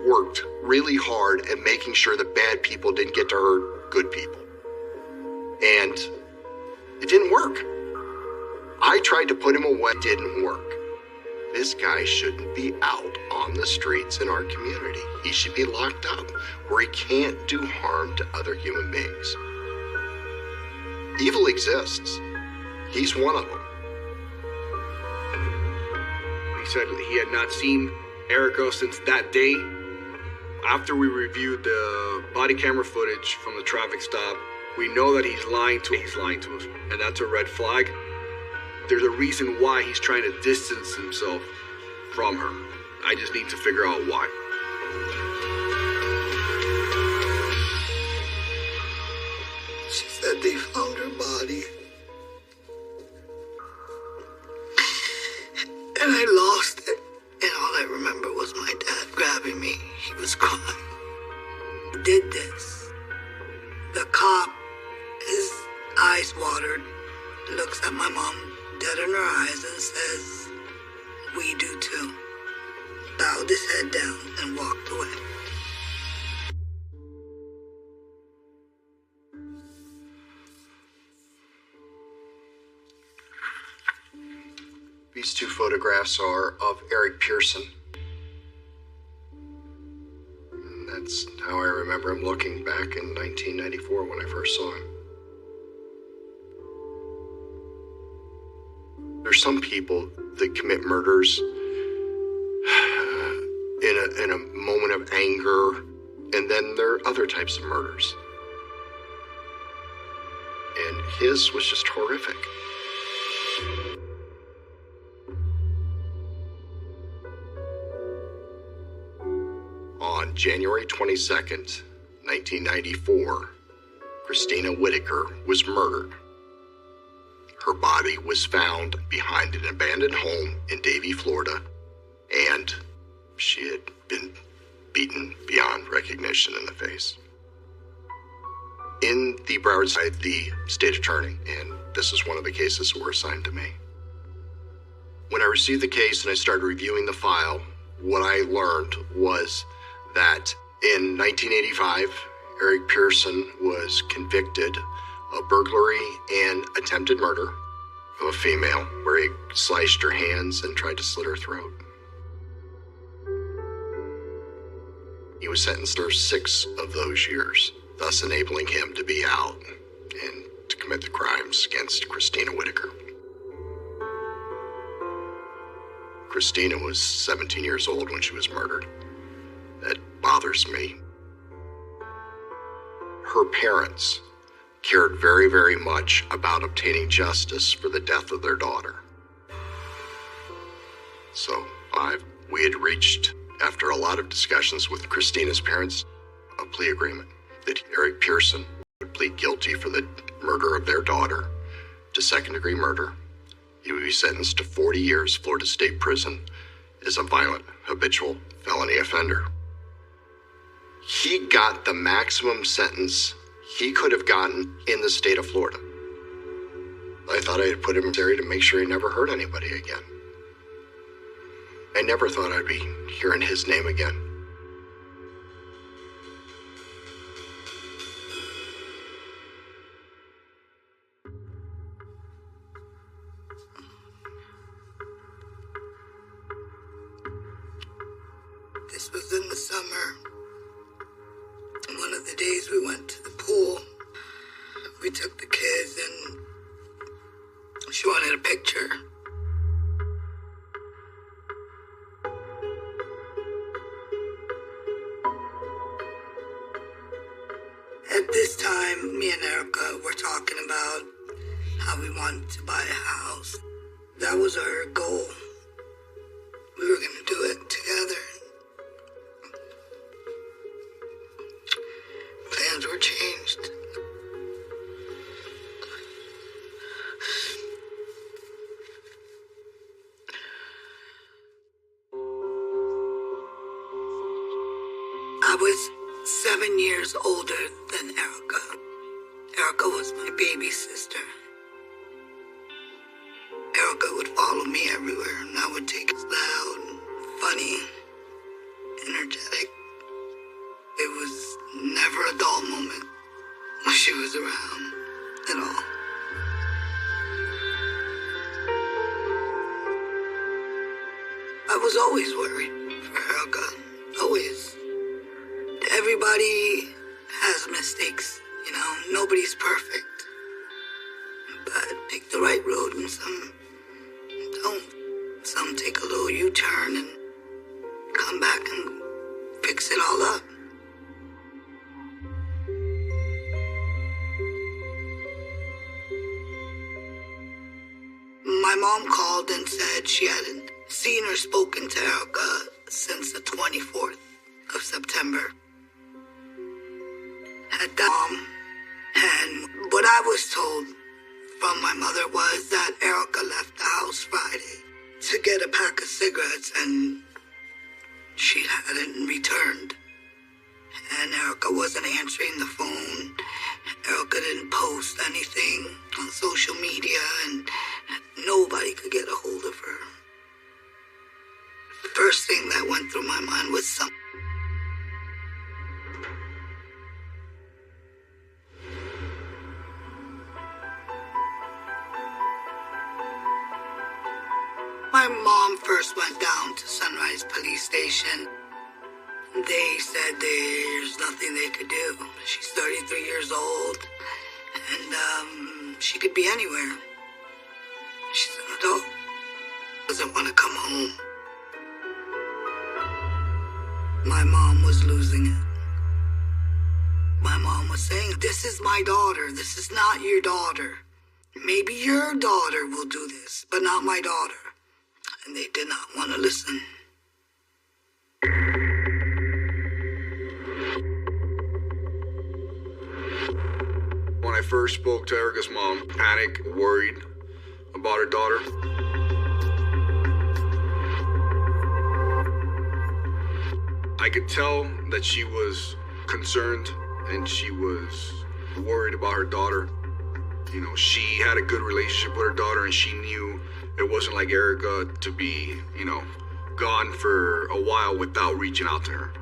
worked really hard at making sure that bad people didn't get to hurt good people. And it didn't work. I tried to put him away, it didn't work. This guy shouldn't be out on the streets in our community. He should be locked up where he can't do harm to other human beings. Evil exists. He's one of them. He said he had not seen Erica since that day. After we reviewed the body camera footage from the traffic stop, we know that he's lying to us, and that's a red flag. There's a reason why he's trying to distance himself from her. I just need to figure out why. She said they found her body. And I lost it. And all I remember was my dad grabbing me. He was crying. He did this. The cop, his eyes watered, looks at my mom dead in her eyes and says, "We do too." Bowed his head down and walked away. These two photographs are of Eric Pearson. And that's how I remember him looking back in 1994 when I first saw him. There's some people that commit murders in a moment of anger, and then there are other types of murders. And his was just horrific. On January 22nd, 1994, Christina Whitaker was murdered. Her body was found behind an abandoned home in Davie, Florida, and she had been beaten beyond recognition in the face. In the Broward side, the state attorney, and this is one of the cases that were assigned to me. When I received the case and I started reviewing the file, what I learned was that in 1985, Eric Pearson was convicted of burglary and attempted murder of a female, where he sliced her hands and tried to slit her throat. He was sentenced for 6 of those years, thus enabling him to be out and to commit the crimes against Christina Whitaker. Christina was 17 years old when she was murdered. That bothers me. Her parents cared very, very much about obtaining justice for the death of their daughter. So we had reached, after a lot of discussions with Christina's parents, a plea agreement that Eric Pearson would plead guilty for the murder of their daughter to second-degree murder. He would be sentenced to 40 years Florida State Prison as a violent, habitual felony offender. He got the maximum sentence he could have gotten in the state of Florida. I thought I had put him in there to make sure he never hurt anybody again. I never thought I'd be hearing his name again. This was in the summer. One of the days we went to the pool, we took the kids and she wanted a picture. At this time, me and Erica were talking about how we wanted to buy a house. That was our goal. We were going to do it together. Plans were changed. I was 7 years older than Erica. Erica was my baby sister. Erica would follow me everywhere, and I would take it loud, funny, energetic. was around at all. I was always worried for Erica. Always. Everybody has mistakes, you know. Nobody's perfect. But take the right road and some don't. Some take a little U-turn and come back and fix it all up. My mom called and said she hadn't seen or spoken to Erica since the 24th of September. At that, and what I was told from my mother was that Erica left the house Friday to get a pack of cigarettes and she hadn't returned. And Erica wasn't answering the phone. Erica didn't post anything on social media and nobody could get a hold of her. The first thing that went through my mind was my mom first went down to Sunrise Police Station. They said there's nothing they could do. She's 33 years old, and she could be anywhere. She's an adult. Doesn't want to come home. My mom was losing it. My mom was saying, this is my daughter. This is not your daughter. Maybe your daughter will do this, but not my daughter. And they did not want to listen. When I first spoke to Erica's mom, panicked, worried about her daughter. I could tell that she was concerned and she was worried about her daughter. You know, she had a good relationship with her daughter and she knew it wasn't like Erica to be, you know, gone for a while without reaching out to her.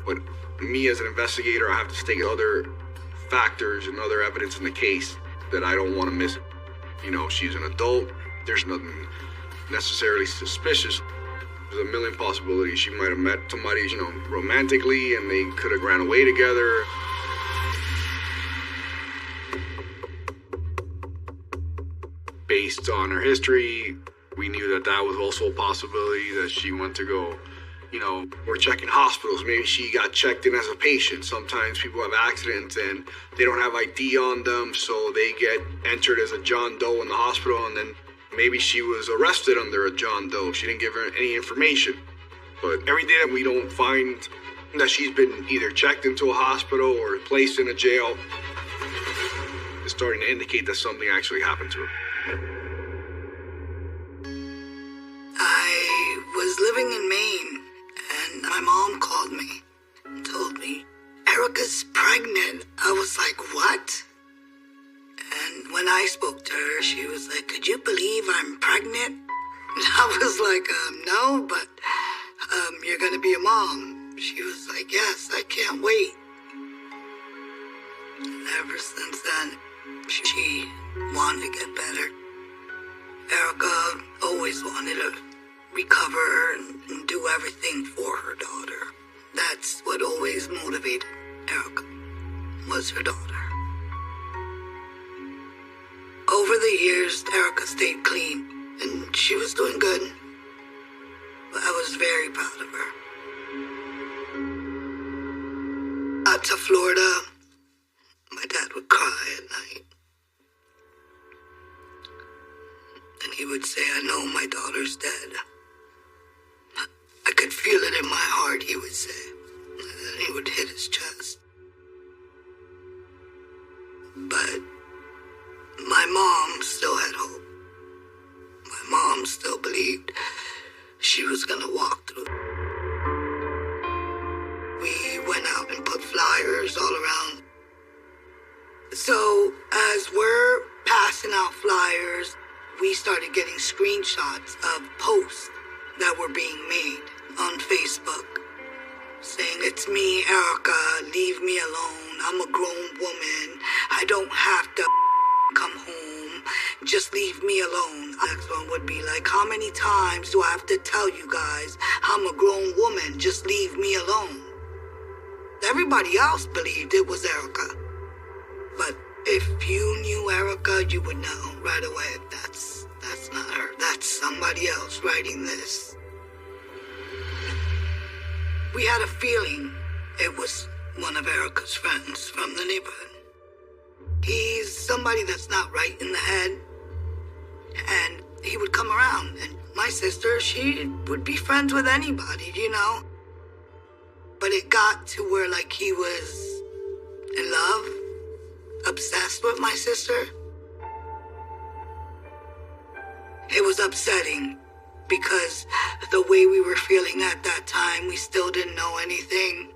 But me as an investigator, I have to state other factors and other evidence in the case that I don't want to miss. You know, she's an adult. There's nothing necessarily suspicious. There's a million possibilities. She might have met somebody, you know, romantically and they could have ran away together. Based on her history, we knew that that was also a possibility that she went to go, you know, we're checking hospitals. Maybe she got checked in as a patient. Sometimes people have accidents and they don't have ID on them, so they get entered as a John Doe in the hospital, and then maybe she was arrested under a John Doe. She didn't give her any information. But every day that we don't find that she's been either checked into a hospital or placed in a jail, it's starting to indicate that something actually happened to her. I was living in Maine, and my mom called me and told me, Erica's pregnant. I was like, what? And when I spoke to her, she was like, could you believe I'm pregnant? And I was like, no, but you're going to be a mom. She was like, yes, I can't wait. And ever since then, she wanted to get better. Erica always wanted to recover and do everything for her daughter. That's what always motivated Erica, was her daughter. Over the years, Erica stayed clean, and she was doing good. But I was very proud of her. Got to Florida, my dad would cry at night. And he would say, I know my daughter's dead. I could feel it in my heart, he would say. And then he would hit his chest. But my mom still had hope. My mom still believed she was going to walk through. We went out and put flyers all around. So as we're passing out flyers, we started getting screenshots of posts that were being made on Facebook saying, it's me, Erica, leave me alone. I'm a grown woman. I don't have to come home. Just leave me alone. The next one would be like, how many times do I have to tell you guys I'm a grown woman? Just leave me alone. Everybody else believed it was Erica. But if you knew Erica, you would know right away that's not her. That's somebody else writing this. We had a feeling it was one of Erica's friends from the neighborhood. He's somebody that's not right in the head, and he would come around, and my sister, she would be friends with anybody, you know? But it got to where, like, he was in love, obsessed with my sister. It was upsetting, because the way we were feeling at that time, we still didn't know anything.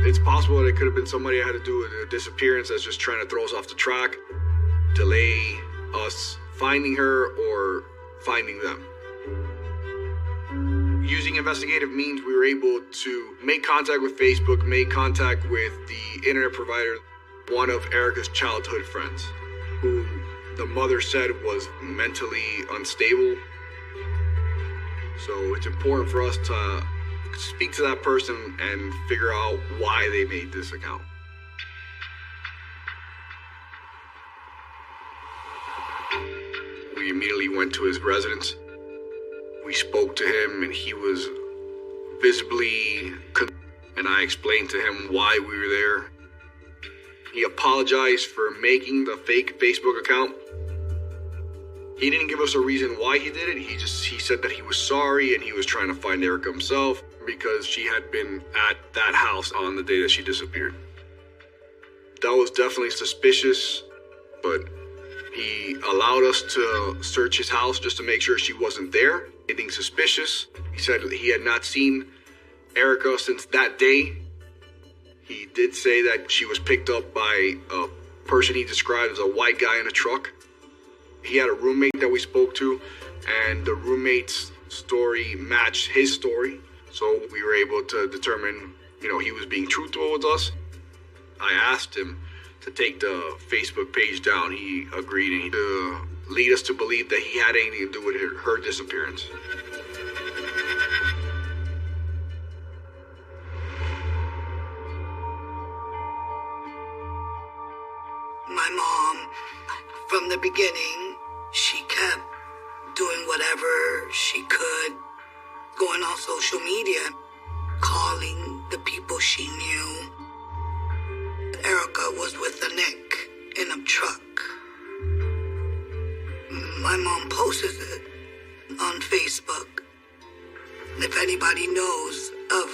It's possible that it could have been somebody that had to do with a disappearance that's just trying to throw us off the track, delay us finding her or finding them. Using investigative means, we were able to make contact with Facebook, make contact with the internet provider, one of Erica's childhood friends, who the mother said was mentally unstable. So it's important for us to speak to that person and figure out why they made this account. We immediately went to his residence. We spoke to him, and he was visibly and I explained to him why we were there. He apologized for making the fake Facebook account. He didn't give us a reason why he did it. He said that he was sorry and he was trying to find Erica himself because she had been at that house on the day that she disappeared. That was definitely suspicious, but he allowed us to search his house just to make sure she wasn't there. Anything suspicious. He said he had not seen Erica since that day. He did say that she was picked up by a person he described as a white guy in a truck. He had a roommate that we spoke to, and the roommate's story matched his story. So we were able to determine, he was being truthful with us. I asked him to take the Facebook page down. He agreed, and to lead us to believe that he had anything to do with her disappearance. My mom, from the beginning, she kept doing whatever she could, going on social media, calling the people she knew. Erica was with a Nick in a truck. My mom posted it on Facebook. If anybody knows of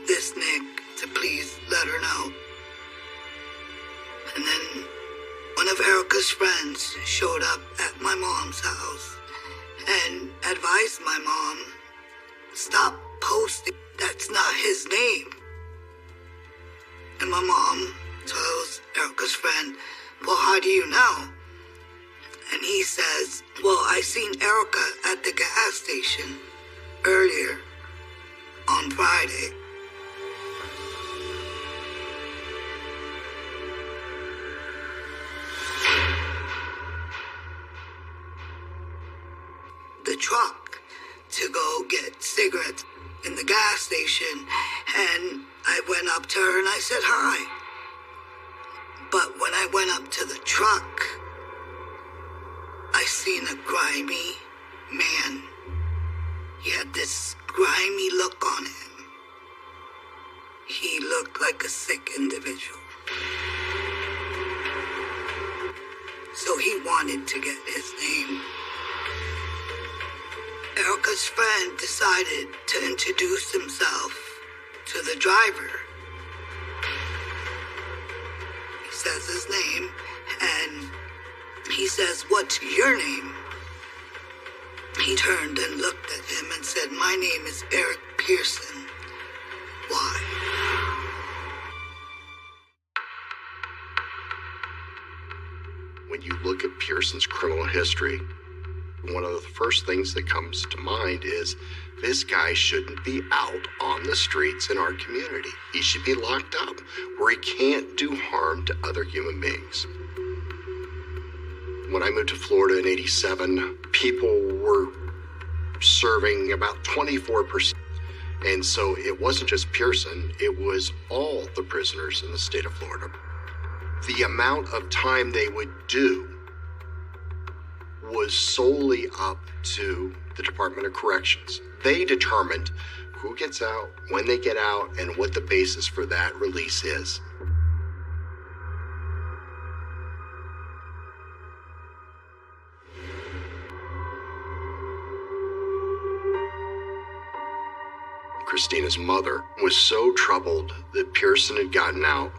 this Nick, to please let her know. And then one of Erica's friends showed up at my mom's house and advised my mom, stop posting, that's not his name. And my mom tells Erica's friend, well, how do you know? And he says, well, I seen Erica at the gas station earlier on Friday. The truck to go get cigarettes in the gas station, and I went up to her and I said hi. But when I went up to the truck, I seen a grimy man. He had this grimy look on him. He looked like a sick individual. So he wanted to get his name. Erica's friend decided to introduce himself to the driver. He says his name, and he says, what's your name? He turned and looked at him and said, my name is Eric Pearson. Why? When you look at Pearson's criminal history, One of the first things that comes to mind is this guy shouldn't be out on the streets in our community. He should be locked up where he can't do harm to other human beings. When I moved to Florida in '87, people were serving about 24%. And so it wasn't just Pearson, it was all the prisoners in the state of Florida. The amount of time they would do was solely up to the Department of Corrections. They determined who gets out, when they get out, and what the basis for that release is. Christina's mother was so troubled that Pearson had gotten out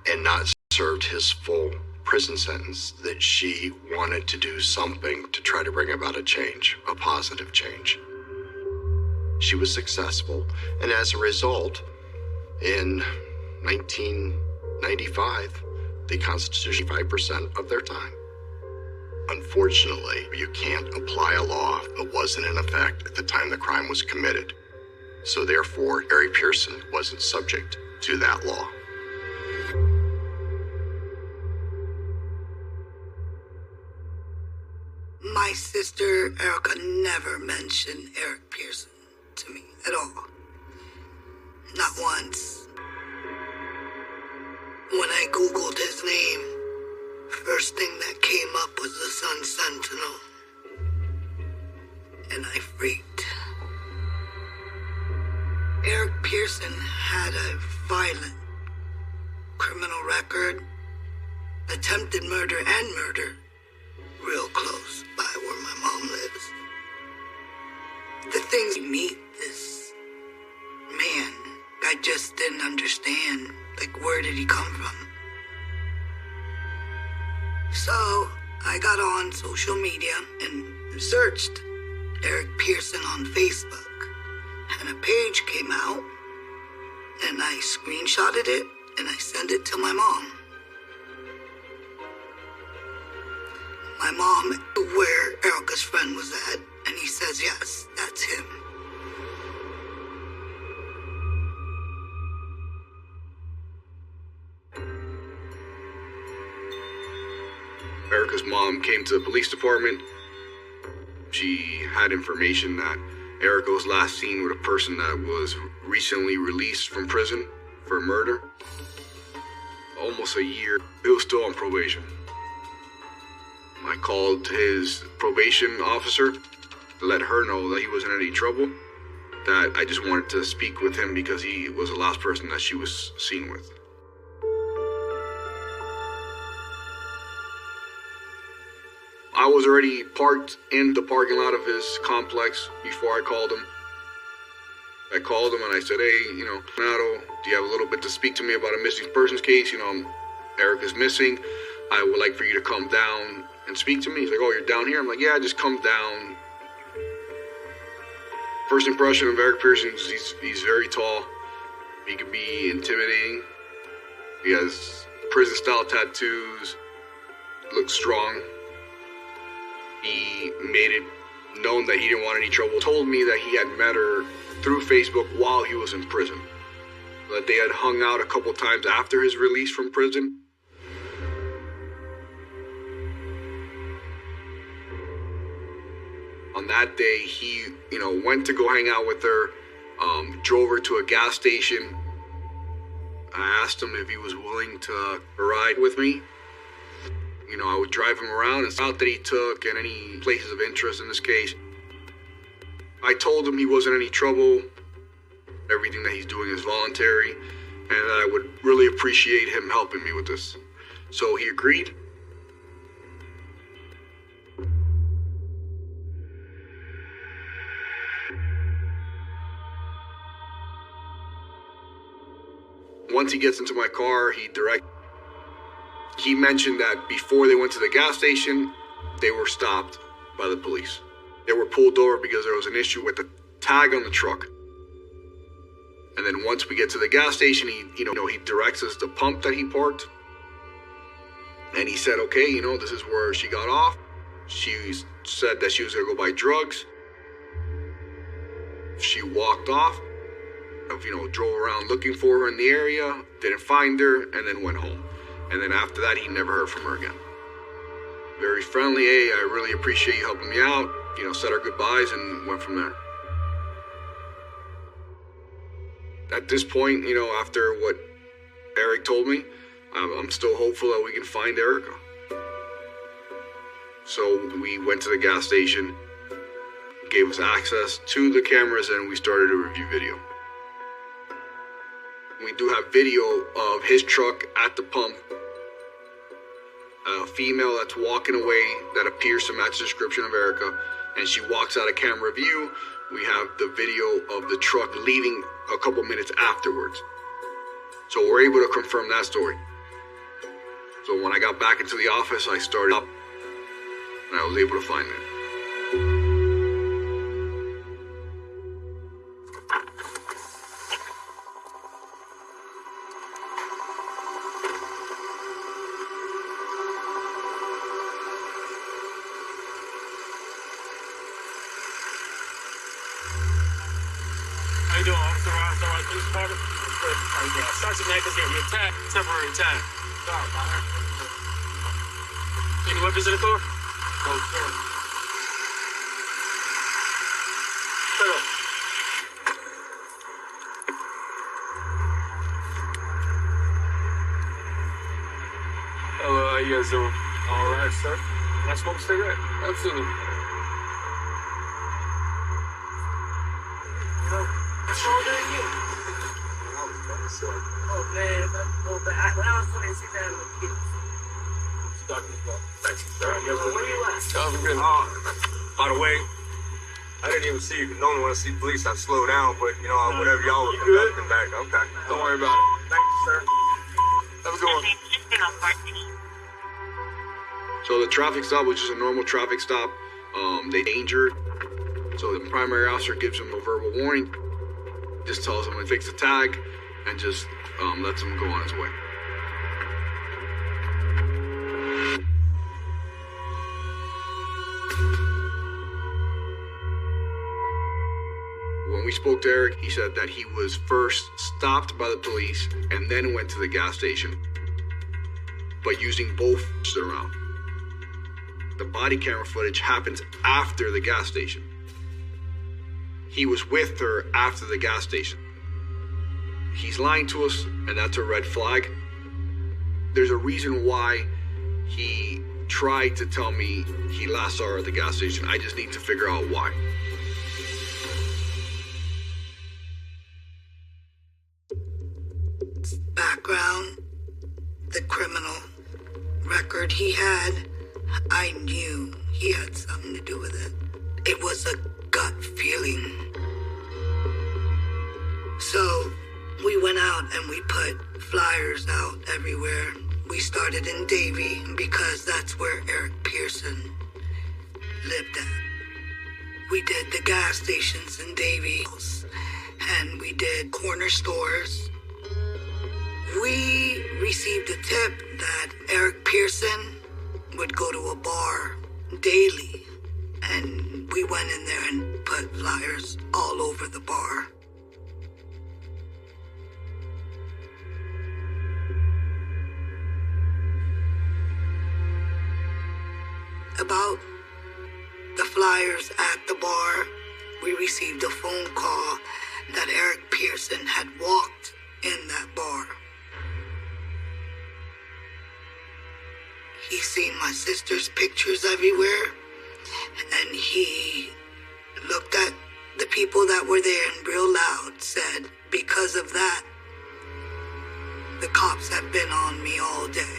and not served his full prison sentence that she wanted to do something to try to bring about a change, a positive change. She was successful, and as a result, in 1995, they constituted 5% of their time. Unfortunately, you can't apply a law that wasn't in effect at the time the crime was committed. So therefore, Harry Pearson wasn't subject to that law. My sister Erica never mentioned Eric Pearson to me at all. Not once. When I Googled his name, first thing that came up was the Sun Sentinel. And I freaked. Eric Pearson had a violent criminal record, attempted murder and murder, real close by where my mom lives. The things you meet this man, I just didn't understand, like, where did he come from? So I got on social media and searched Eric Pearson on Facebook. And a page came out, and I screenshotted it, and I sent it to my mom. My mom knew where Erica's friend was at, and he says, yes, that's him. Erica's mom came to the police department. She had information that Erica was last seen with a person that was recently released from prison for murder. Almost a year. He was still on probation. I called his probation officer to let her know that he wasn't in any trouble, that I just wanted to speak with him because he was the last person that she was seen with. I was already parked in the parking lot of his complex before I called him. I called him and I said, hey, Renato, do you have a little bit to speak to me about a missing persons case? Eric is missing. I would like for you to come down and speak to me. He's like, oh, you're down here? I'm like, yeah, just come down. First impression of Eric Pearson is he's very tall. He can be intimidating. He has prison-style tattoos. Looks strong. He made it known that he didn't want any trouble. Told me that he had met her through Facebook while he was in prison. That they had hung out a couple times after his release from prison. On that day, he, went to go hang out with her, drove her to a gas station. I asked him if he was willing to ride with me. I would drive him around and route that he took and any places of interest in this case. I told him he wasn't in any trouble. Everything that he's doing is voluntary, and that I would really appreciate him helping me with this. So he agreed. Once he gets into my car, he mentioned that before they went to the gas station, they were stopped by the police. They were pulled over because there was an issue with the tag on the truck. And then once we get to the gas station, he directs us to the pump that he parked. And he said, okay, this is where she got off. She said that she was gonna go buy drugs. She walked off, drove around looking for her in the area, didn't find her, and then went home. And then after that, he never heard from her again. Very friendly, hey, I really appreciate you helping me out, said our goodbyes and went from there. At this point, after what Eric told me, I'm still hopeful that we can find Erica. So we went to the gas station, gave us access to the cameras, and we started to review video. We do have video of his truck at the pump, a female that's walking away that appears to match the description of Erica, and she walks out of camera view. We have the video of the truck leaving a couple minutes afterwards. So we're able to confirm that story. So when I got back into the office, I started up and I was able to find it. How you doing, Officer Ross? Police Department? How you doing? Sergeant Magnus here. You're tagged. Temporary tag. Sorry about that. Any weapons in the car? No, sir. Shut up. Hello, how you guys doing? All right, sir. Can I smoke a cigarette? Absolutely. What's wrong with you? Oh man, when I was 26, I had a kid. Thank you, sir. Where you at? Good. By the way, I didn't even see you. Normally when I see police, I slow down, but whatever y'all were conducting back. Okay. Don't worry about it. Thank you, sir. Have a good one. So the traffic stop, which is a normal traffic stop, they injured. So the primary officer gives him a verbal warning, just tells him to fix the tag, and just lets him go on his way. When we spoke to Eric, he said that he was first stopped by the police and then went to the gas station, but using both around. The body camera footage happens after the gas station. He was with her after the gas station. He's lying to us, and that's a red flag. There's a reason why he tried to tell me he last saw her at the gas station. I just need to figure out why. Background, the criminal record he had, I knew he had something to do with it. It was a gut feeling. So we went out and we put flyers out everywhere. We started in Davie because that's where Eric Pearson lived at. We did the gas stations in Davie, and we did corner stores. We received a tip that Eric Pearson would go to a bar daily, and we went in there and put flyers all over the bar. About the flyers at the bar, we received a phone call that Eric Pearson had walked in that bar. He's seen my sister's pictures everywhere, and he looked at the people that were there and real loud said, because of that, the cops have been on me all day.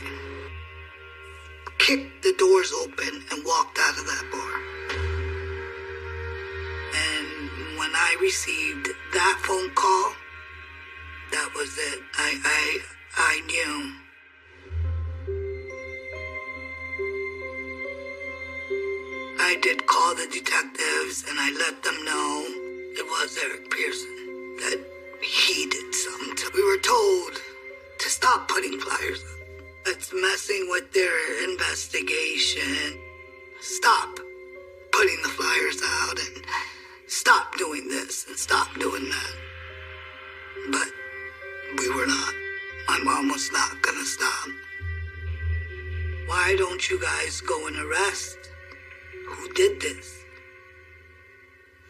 Kicked the doors open and walked out of that bar. And when I received that phone call, that was it. I knew. I did call the detectives and I let them know it was Eric Pearson, that he did something. We were told to stop putting flyers up. It's messing with their investigation. stop putting the flyers out and stop doing this and stop doing that. But we were not. My mom was not gonna stop. Why don't you guys go and arrest who did this?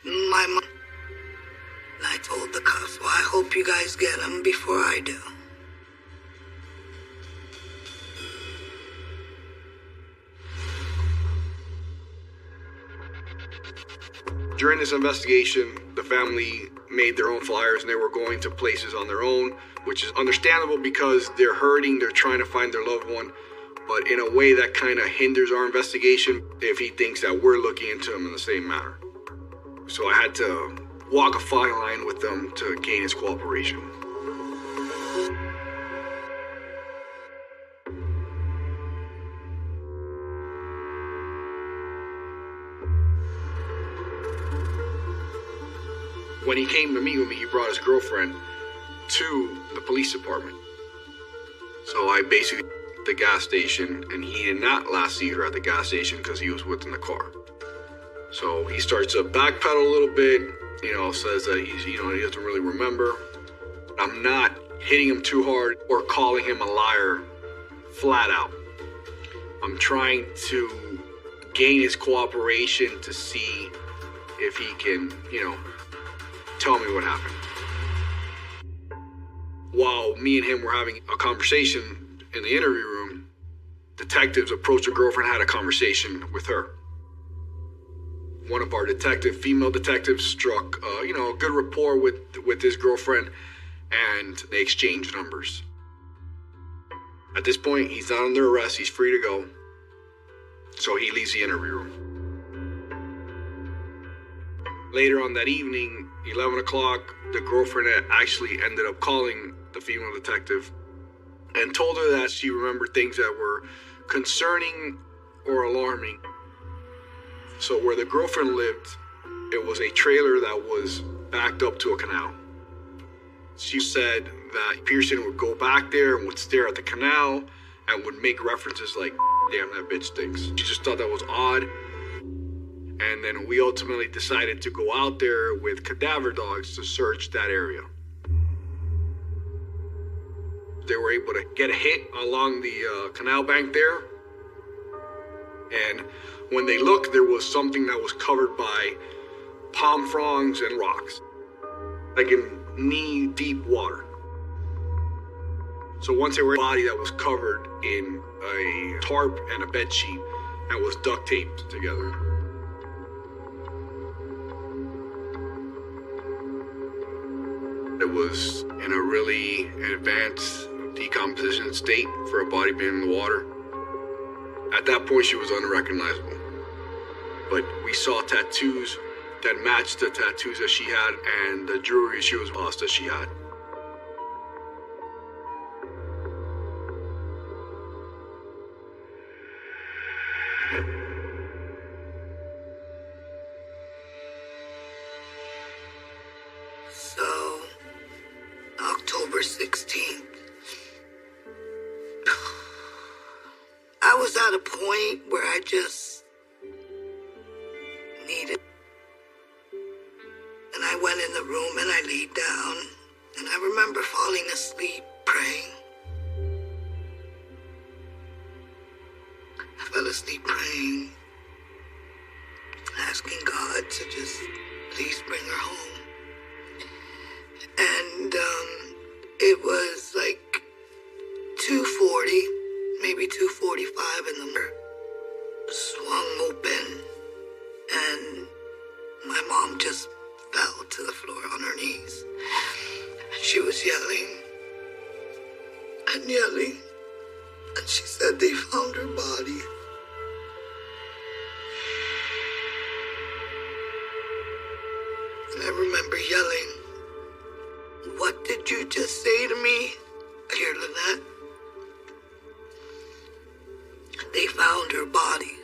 My mom. And I told the cops, well, I hope you guys get him before I do. During this investigation, the family made their own flyers and they were going to places on their own, which is understandable because they're hurting, they're trying to find their loved one, but in a way that kind of hinders our investigation if he thinks that we're looking into him in the same manner. So I had to walk a fine line with them to gain his cooperation. When he came to meet with me, he brought his girlfriend to the police department. So I basically at the gas station, and he did not last see her at the gas station because he was within the car. So he starts to backpedal a little bit, says that he doesn't really remember. I'm not hitting him too hard or calling him a liar flat out. I'm trying to gain his cooperation to see if he can, tell me what happened. While me and him were having a conversation in the interview room, detectives approached her girlfriend, had a conversation with her. One of our female detectives struck, a good rapport with his girlfriend, and they exchanged numbers. At this point, he's not under arrest, he's free to go. So he leaves the interview room. Later on that evening, 11 o'clock, the girlfriend actually ended up calling the female detective and told her that she remembered things that were concerning or alarming. So where the girlfriend lived, it was a trailer that was backed up to a canal. She said that Pearson would go back there and would stare at the canal and would make references like, damn, that bitch stinks. She just thought that was odd. And then we ultimately decided to go out there with cadaver dogs to search that area. They were able to get a hit along the canal bank there. And when they looked, there was something that was covered by palm fronds and rocks, like in knee-deep water. So once they were in a body that was covered in a tarp and a bed sheet and was duct taped together. It was in a really advanced decomposition state for a body being in the water. At that point, she was unrecognizable. But we saw tattoos that matched the tattoos that she had and the jewelry she was lost that she had. So, October 16th. I was at a point where I just needed. And I went in the room and I laid down. And I remember falling asleep, praying. I fell asleep praying, asking God to just please bring her home. And it was like 2:40, maybe 2:45, and the door swung open, and my mom just fell to the floor on her knees. She was yelling and yelling, and she said they found her body. And I remember yelling, "What did you just say to me?" I hear Lynette. They found her body.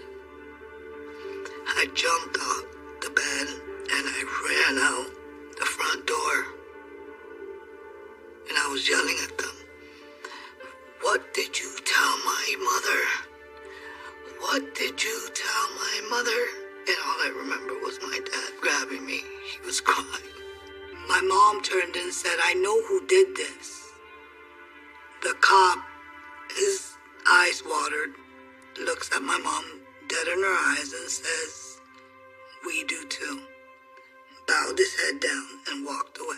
I jumped off the bed and I ran out the front door. And I was yelling at them, "What did you tell my mother? What did you tell my mother, and all I remember was my dad grabbing me. He was crying. My mom turned and said, I know who did this. The cop, his eyes watered, looks at my mom dead in her eyes and says, we do too. Bowed his head down and walked away.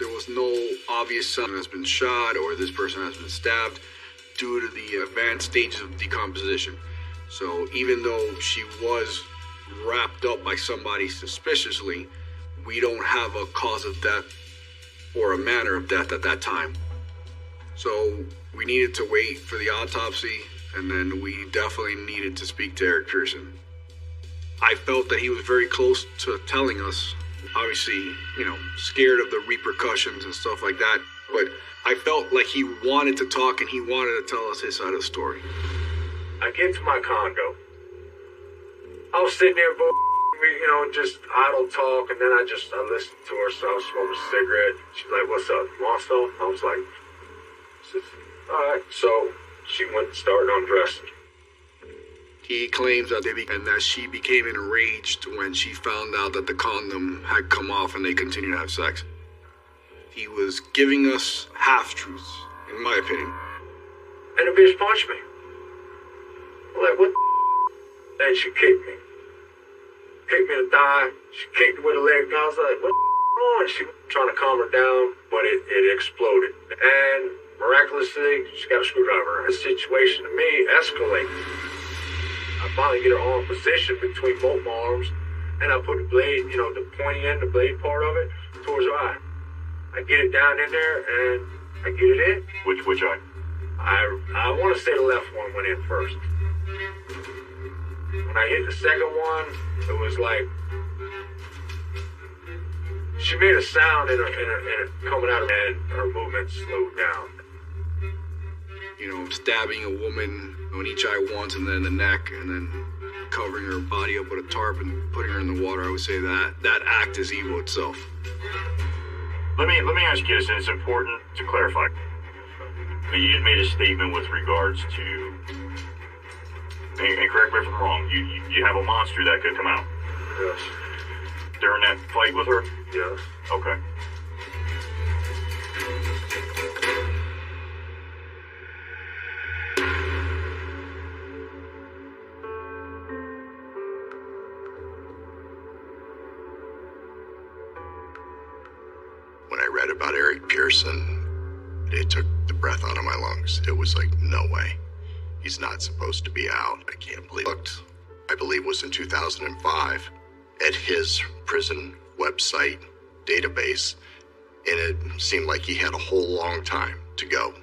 There was no obvious sign has been shot or this person has been stabbed due to the advanced stages of decomposition. So even though she was wrapped up by somebody suspiciously, we don't have a cause of death or a manner of death at that time. So we needed to wait for the autopsy, and then we definitely needed to speak to Eric Pearson. I felt that he was very close to telling us, obviously, scared of the repercussions and stuff like that, but I felt like he wanted to talk and he wanted to tell us his side of the story. I get to my condo. I was sitting there, just idle talk, and then I listened to her, so I was smoking a cigarette. She's like, what's up, you want some? I was like, all right. So she went and started undressing. He claims that that she became enraged when she found out that the condom had come off and they continued to have sex. He was giving us half-truths, in my opinion. And the bitch punched me. I'm like, what the? And she kicked me. Kicked me in the thigh. She kicked me with her leg. I was like, what's on? She was trying to calm her down, but it exploded. And miraculously, she got a screwdriver. The situation to me escalated. I finally get her arm position between both my arms, and I put the blade, the pointy end, the blade part of it, towards her eye. I get it down in there, and I get it in. Which eye? I want to say the left one went in first. When I hit the second one, it was like she made a sound in her coming out, and her movement slowed down. Stabbing a woman on each eye once and then the neck, and then covering her body up with a tarp and putting her in the water. I would say that act is evil itself. Let me ask you this, and it's important to clarify. You had made a statement with regards to, and correct me if I'm wrong, you have a monster that could come out. Yes. During that fight with her? Yes. Okay. When I read about Eric Pearson, it took the breath out of my lungs. It was like, no way. He's not supposed to be out. I can't believe it. I believe it was in 2005 at his prison website database, and it seemed like he had a whole long time to go.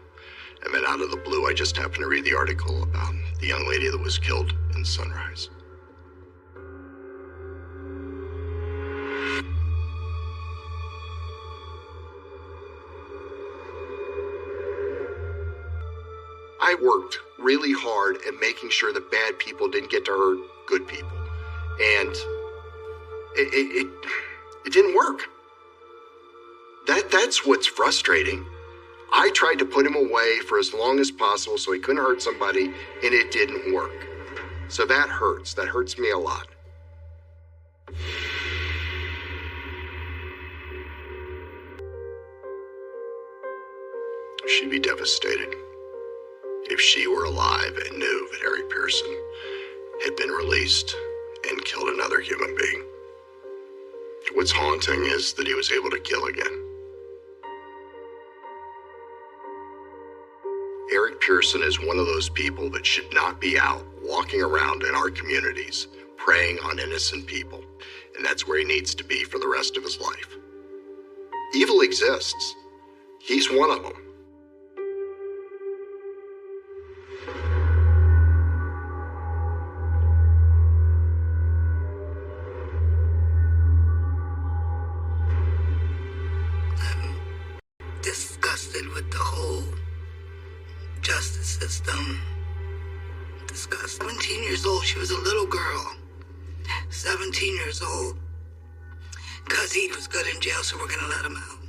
And then out of the blue, I just happened to read the article about the young lady that was killed in Sunrise. I worked really hard at making sure that bad people didn't get to hurt good people. And it didn't work. That's what's frustrating. I tried to put him away for as long as possible so he couldn't hurt somebody, and it didn't work. So that hurts. That hurts me a lot. She'd be devastated if she were alive and knew that Eric Pearson had been released and killed another human being. What's haunting is that he was able to kill again. Eric Pearson is one of those people that should not be out walking around in our communities preying on innocent people, and that's where he needs to be for the rest of his life. Evil exists. He's one of them. Disgusted with the whole justice system. Disgusted. 17 years old, she was a little girl. 17 years old. Because he was good in jail, so we're going to let him out.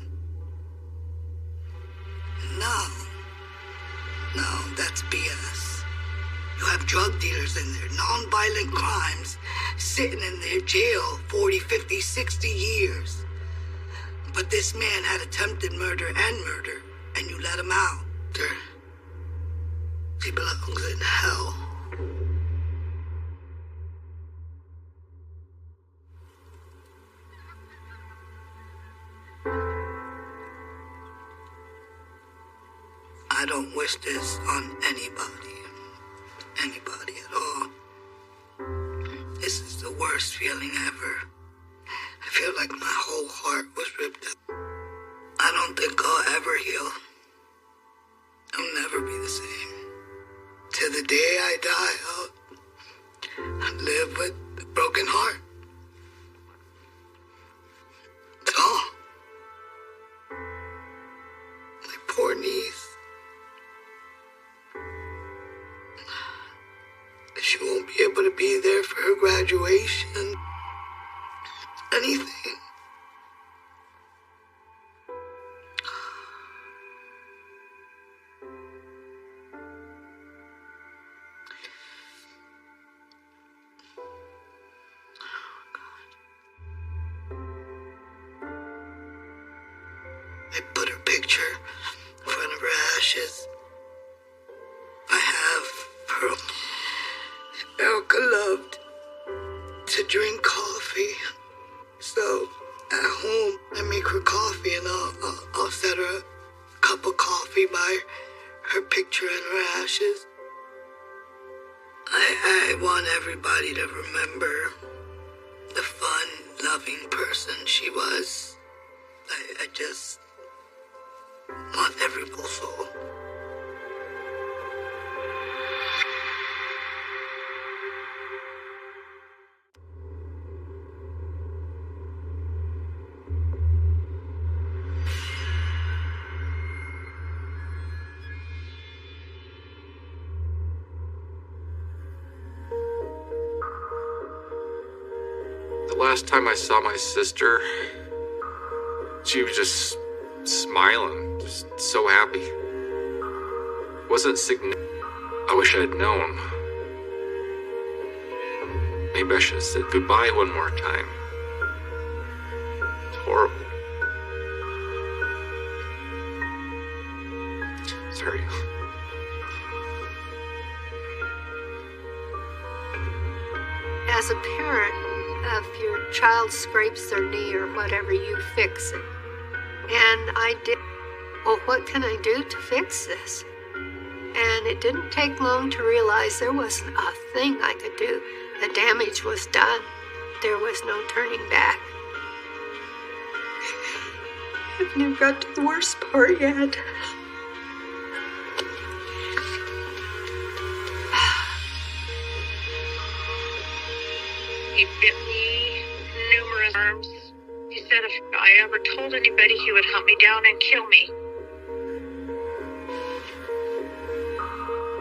now. No, that's BS. You have drug dealers in there, non-violent crimes, sitting in their jail 40, 50, 60 years. But this man had attempted murder and murder, and you let him out. He belongs in hell. I don't wish this on anybody at all. This is the worst feeling ever. I feel like my whole heart was ripped out. I don't think I'll ever heal. I'll never be the same. Till the day I die, I'll live with a broken heart. That's all. My poor niece. She won't be able to be there for her graduation. Anything. I put her picture in front of her ashes. I have her. Erica loved to drink coffee, so at home I make her coffee and I'll set her a cup of coffee by her picture and her ashes. I want everybody to remember the fun, loving person she was. I just want every soul. The last time I saw my sister, she was just smiling, just so happy. Wasn't significant. I wish I had known. Maybe I should have said goodbye one more time. It's horrible. Sorry. As a parent, if your child scrapes their knee or whatever, you fix it. And I did. Well, what can I do to fix this? And it didn't take long to realize there wasn't a thing I could do. The damage was done. There was no turning back. I've never got to the worst part yet. He bit me numerous times. He said if I ever told anybody, he would hunt me down and kill me.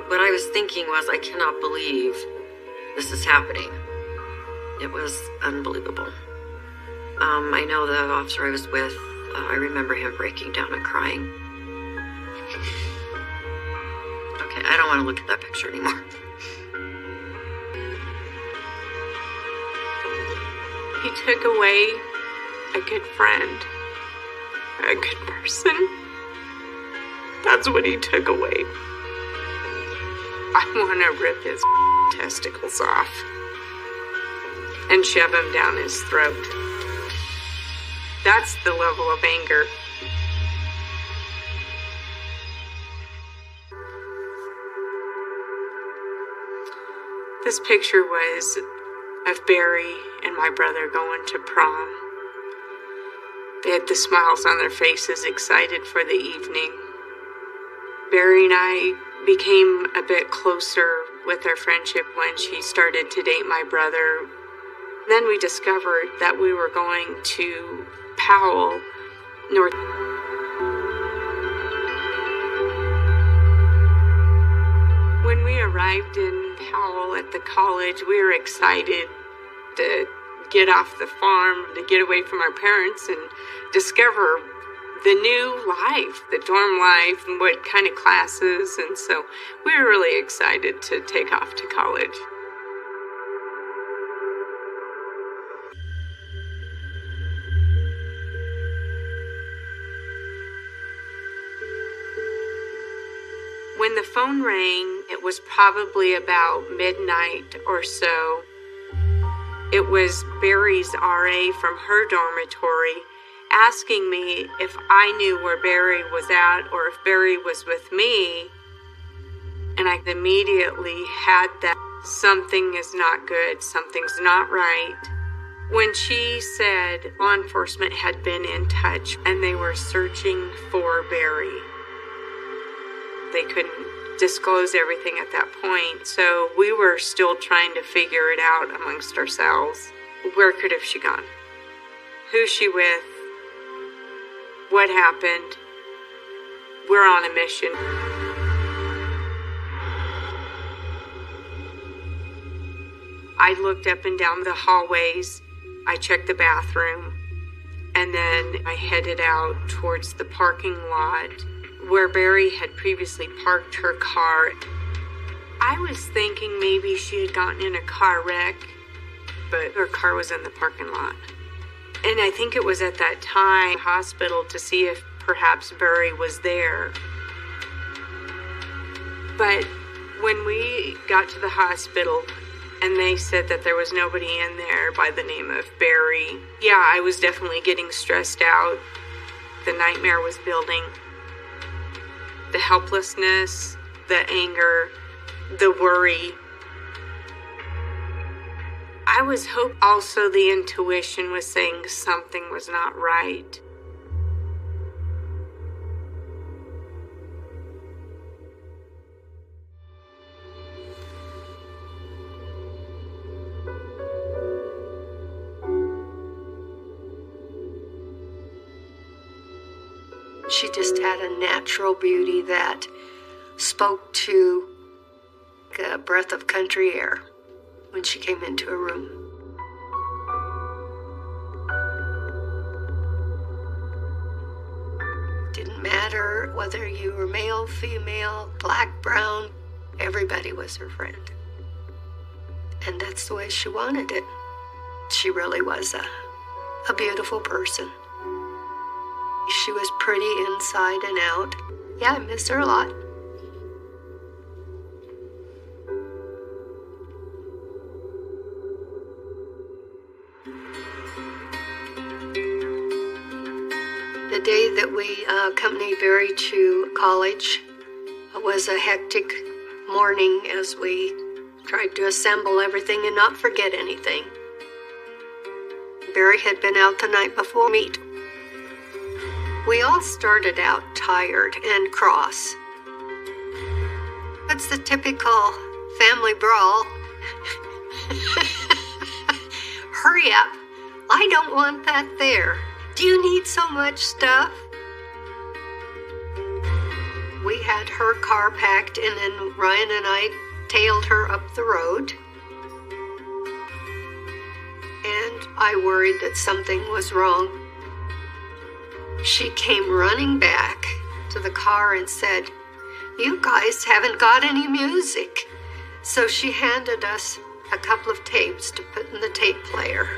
What I was thinking was, I cannot believe this is happening. It was unbelievable. I know the officer I was with, I remember him breaking down and crying. Okay, I don't want to look at that picture anymore. He took away a good friend, a good person. That's what he took away. I want to rip his testicles off and shove them down his throat. That's the level of anger. This picture was of Barry and my brother going to prom. They had the smiles on their faces, excited for the evening. Barry and I became a bit closer with our friendship when she started to date my brother. Then we discovered that we were going to Powell, North. When we arrived in Powell at the college, we were excited to get off the farm, to get away from our parents and discover the new life, the dorm life, and what kind of classes. And so we were really excited to take off to college. When the phone rang, it was probably about midnight or so. It was Barry's RA from her dormitory asking me if I knew where Barry was at or if Barry was with me. And I immediately had that something is not good, something's not right. When she said law enforcement had been in touch and they were searching for Barry. They couldn't disclose everything at that point, so we were still trying to figure it out amongst ourselves. Where could have she gone? Who's she with? What happened? We're on a mission. I looked up and down the hallways. I checked the bathroom, and then I headed out towards the parking lot where Barry had previously parked her car. I was thinking maybe she had gotten in a car wreck, but her car was in the parking lot. And I think it was at that time hospital to see if perhaps Barry was there. But when we got to the hospital and they said that there was nobody in there by the name of Barry, yeah, I was definitely getting stressed out. The nightmare was building. The helplessness, the anger, the worry. I was hoping also the intuition was saying something was not right. She just had a natural beauty that spoke to a breath of country air when she came into a room. Didn't matter whether you were male, female, black, brown, everybody was her friend. And that's the way she wanted it. She really was a beautiful person. She was pretty inside and out. Yeah, I miss her a lot. The day that we accompanied Barry to college was a hectic morning as we tried to assemble everything and not forget anything. Barry had been out the night before meet. We all started out tired and cross. It's the typical family brawl. Hurry up. I don't want that there. Do you need so much stuff? We had her car packed, and then Ryan and I tailed her up the road. And I worried that something was wrong. She came running back to the car and said, "You guys haven't got any music." So she handed us a couple of tapes to put in the tape player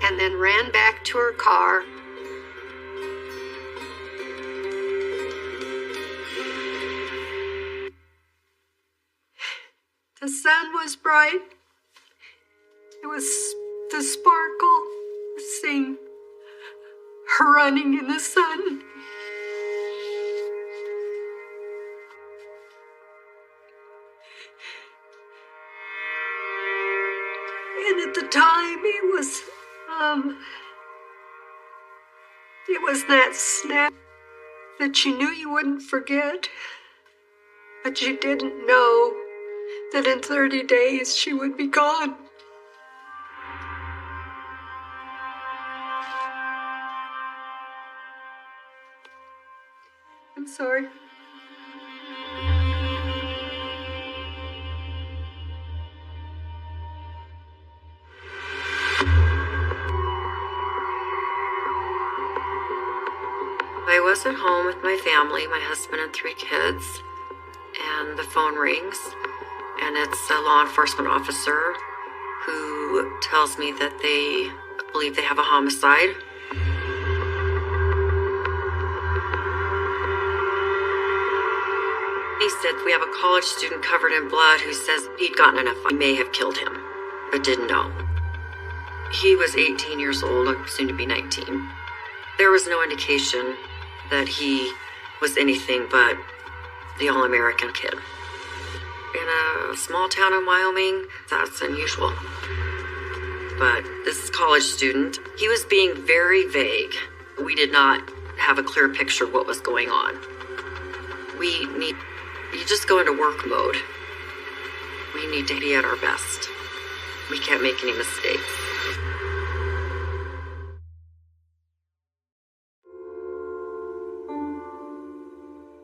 and then ran back to her car. The sun was bright. It was the sparkle, seeing her running in the sun. And at the time, it was that snap that you knew you wouldn't forget, but you didn't know that in 30 days she would be gone. I'm sorry. I was at home with my family, my husband and 3 kids, and the phone rings, and it's a law enforcement officer who tells me that they believe they have a homicide. He said, we have a college student covered in blood who says he'd gotten in a fight. He may have killed him, but didn't know. He was 18 years old, soon to be 19. There was no indication that he was anything but the all-American kid. In a small town in Wyoming, that's unusual. But this college student, he was being very vague. We did not have a clear picture of what was going on. You just go into work mode. We need to be at our best. We can't make any mistakes.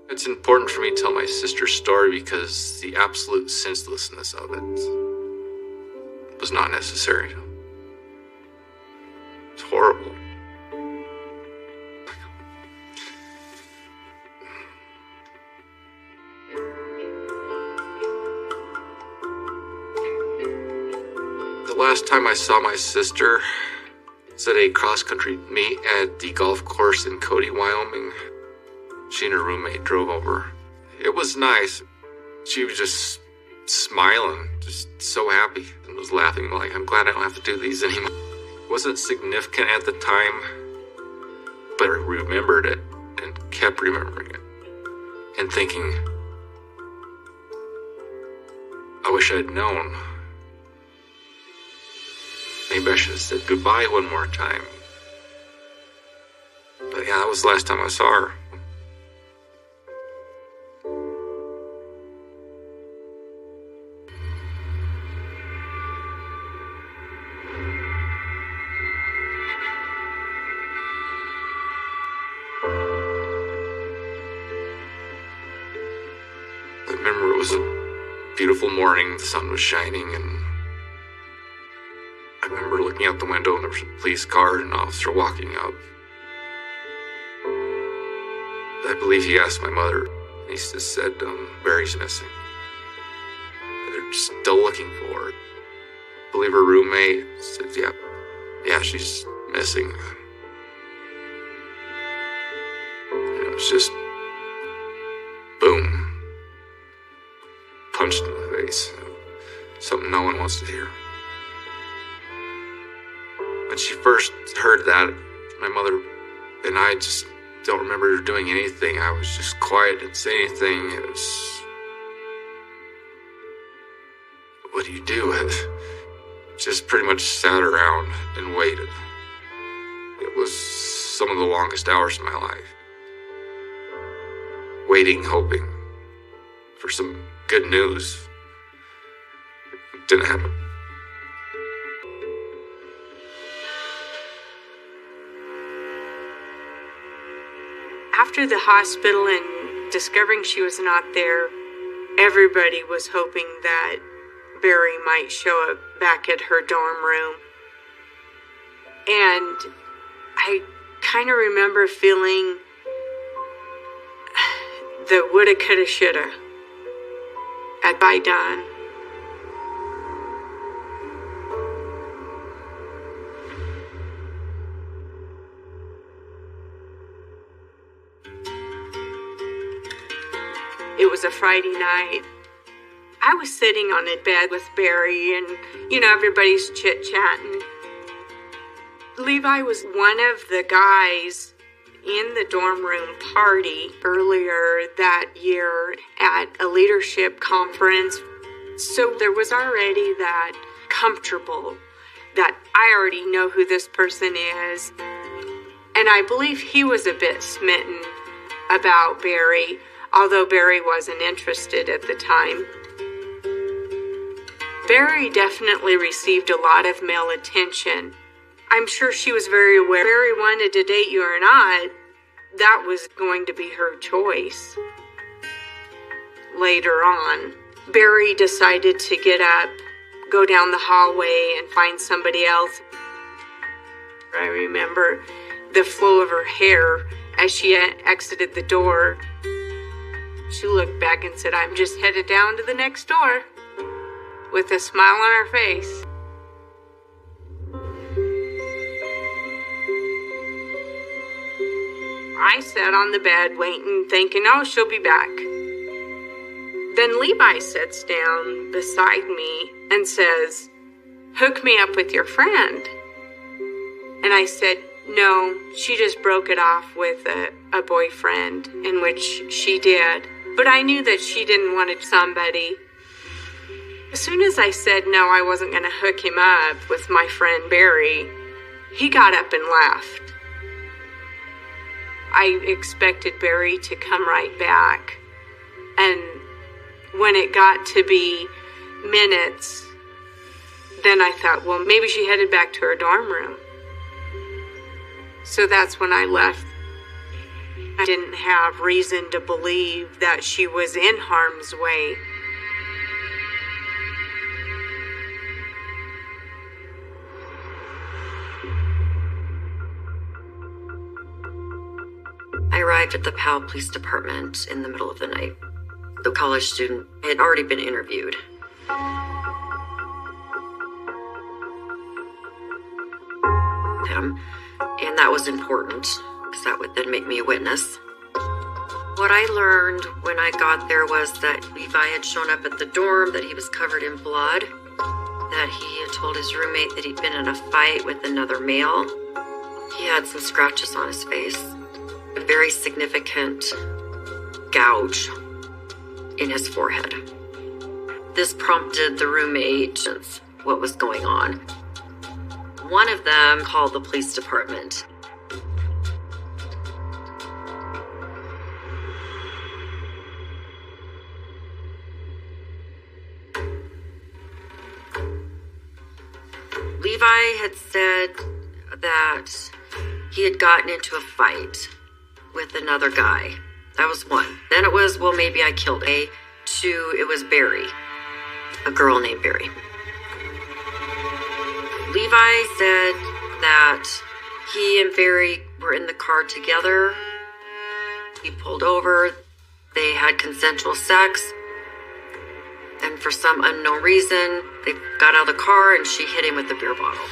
It's important for me to tell my sister's story because the absolute senselessness of it was not necessary. It's horrible. The last time I saw my sister was at a cross-country meet at the golf course in Cody, Wyoming. She and her roommate drove over. It was nice. She was just smiling, just so happy, and was laughing like, I'm glad I don't have to do these anymore. It wasn't significant at the time, but I remembered it and kept remembering it and thinking, I wish I'd known. Maybe I should have said goodbye one more time. But yeah, that was the last time I saw her. I remember it was a beautiful morning, the sun was shining, and I remember looking out the window and there was a police car and an officer walking up. I believe he asked my mother, and he just said, Barry's missing. They're still looking for her. I believe her roommate said, yeah, she's missing. And it was just, boom. Punched in the face. Something no one wants to hear. When she first heard that, my mother and I just don't remember her doing anything. I was just quiet, didn't say anything. It was, what do you do? I just pretty much sat around and waited. It was some of the longest hours of my life. Waiting, hoping for some good news. It didn't happen. After the hospital and discovering she was not there, everybody was hoping that Barry might show up back at her dorm room. And I kind of remember feeling the woulda, coulda, shoulda by dawn. It was a Friday night. I was sitting on a bed with Barry and, everybody's chit-chatting. Levi was one of the guys in the dorm room party earlier that year at a leadership conference. So there was already that comfortable that I already know who this person is. And I believe he was a bit smitten about Barry, although Barry wasn't interested at the time. Barry definitely received a lot of male attention. I'm sure she was very aware Barry wanted to date you or not. That was going to be her choice. Later on, Barry decided to get up, go down the hallway, and find somebody else. I remember the flow of her hair As she exited the door, she looked back and said, "I'm just headed down to the next door," with a smile on her face. I sat on the bed waiting, thinking, oh, she'll be back. Then Levi sits down beside me and says, "Hook me up with your friend." And I said, "No, she just broke it off with a boyfriend," in which she did. But I knew that she didn't want somebody. As soon as I said no, I wasn't going to hook him up with my friend Barry, he got up and left. I expected Barry to come right back. And when it got to be minutes, then I thought, well, maybe she headed back to her dorm room. So that's when I left. I didn't have reason to believe that she was in harm's way. I arrived at the Powell Police Department in the middle of the night. The college student had already been interviewed. Him, and that was important, because that would then make me a witness. What I learned when I got there was that Levi had shown up at the dorm, that he was covered in blood, that he had told his roommate that he'd been in a fight with another male. He had some scratches on his face, a very significant gouge in his forehead. This prompted the roommate what was going on. One of them called the police department. Levi had said that he had gotten into a fight with another guy. That was one. Then it was, well, maybe I killed him. Two, it was Barry, a girl named Barry. Levi said that he and Barry were in the car together. He pulled over. They had consensual sex. And for some unknown reason, they got out of the car and she hit him with the beer bottle.